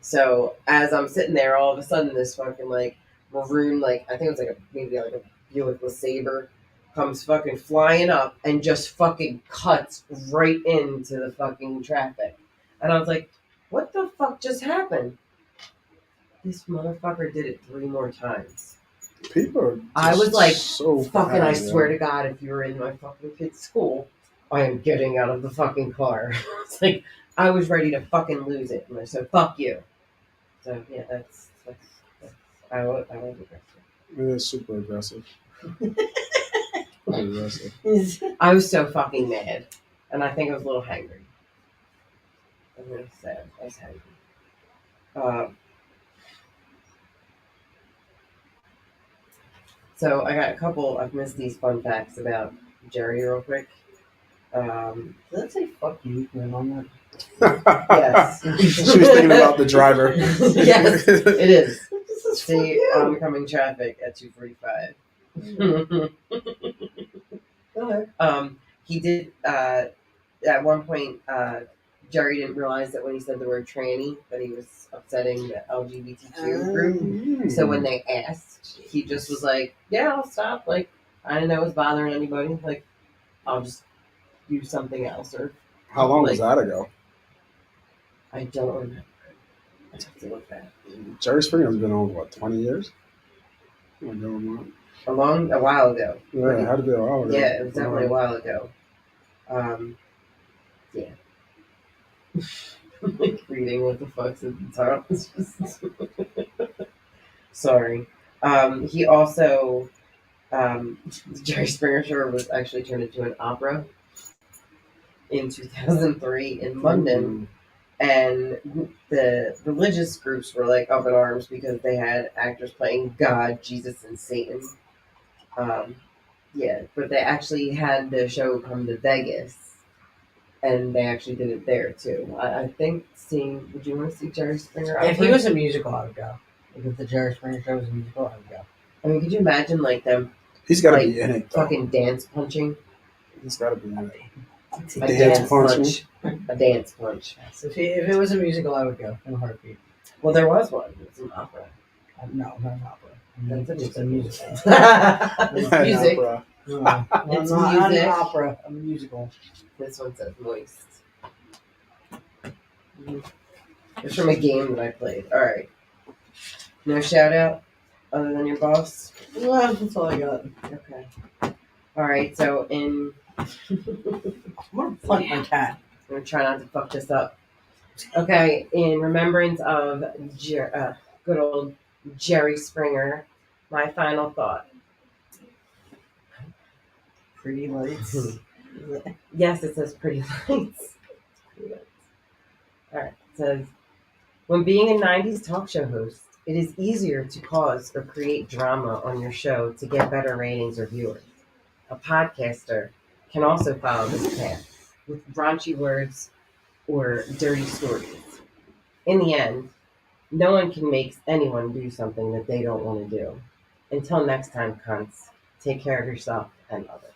S1: So as I'm sitting there, all of a sudden this fucking like maroon, like I think it was like maybe like a Buick LeSabre comes fucking flying up and just fucking cuts right into the fucking traffic. And I was like, what the fuck just happened? This motherfucker did it 3 more times.
S4: People are
S1: I was like,
S4: so
S1: fucking,
S4: bad,
S1: I swear to God, if you were in my fucking kid's school, I am getting out of the fucking car. It's like, I was ready to fucking lose it. And I said, fuck you. So, yeah, that's I was aggressive.
S4: It is super aggressive. Aggressive.
S1: I was so fucking mad. And I think I was a little hangry. I'm going to say I was hangry. So I got a couple, I've missed these fun facts about Jerry real quick.
S3: Did that say fuck you when on that?
S1: Yes.
S4: She was thinking about the driver.
S1: Yes, it is.
S3: This is fuck
S1: See
S3: you.
S1: oncoming traffic at 2:45.
S3: Go ahead.
S1: He did at one point. Jerry didn't realize that when he said the word tranny, that he was upsetting the LGBTQ group. So when they asked, he just was like, "Yeah, I'll stop. Like, I didn't know it was bothering anybody. Like, I'll just do something else." Or
S4: How long was that ago?
S1: I don't remember. I have to look back.
S4: Jerry Springer's been on, what, 20 years? Oh, no,
S1: A while ago.
S4: yeah, it had to be a while ago.
S1: Yeah, it was definitely a while ago. Yeah. Like reading what the fuck's at the top. It's just sorry. He also the Jerry Springer Show was actually turned into an opera in 2003 in London, and the religious groups were like up in arms because they had actors playing God, Jesus, and Satan. Yeah, but they actually had the show come to Vegas, and they actually did it there too. I think would you want to see Jerry Springer?
S3: If he
S1: opera?
S3: was a musical, I would go. If the Jerry Springer Show was a musical, I would go.
S1: I mean, could you imagine like them
S4: He's got to
S1: like,
S4: be in it, though.
S1: fucking dance punching?
S4: He's got to be in it.
S1: A
S4: Dance punch.
S1: A dance punch.
S3: Yes, if it was a musical, I would go in a heartbeat.
S1: Well, there was one. It was an opera.
S3: No, not an opera.
S1: That's
S3: It's a musical.
S1: It's music.
S4: Opera.
S3: No,
S1: It's
S3: not
S1: music.
S3: an opera. A musical.
S1: This one says moist. It's from a game that I played. All right. No shout out other than your boss.
S3: Well, that's all I got.
S1: Okay. All right. So in
S3: I'm gonna fuck my cat.
S1: I'm gonna try not to fuck this up. Okay. In remembrance of good old Jerry Springer, my final thought.
S3: Pretty lights.
S1: Yes, it says pretty lights. All right. It says, when being a 90s talk show host, it is easier to cause or create drama on your show to get better ratings or viewers. A podcaster can also follow this path with raunchy words or dirty stories. In the end, no one can make anyone do something that they don't want to do. Until next time, cunts, take care of yourself and others.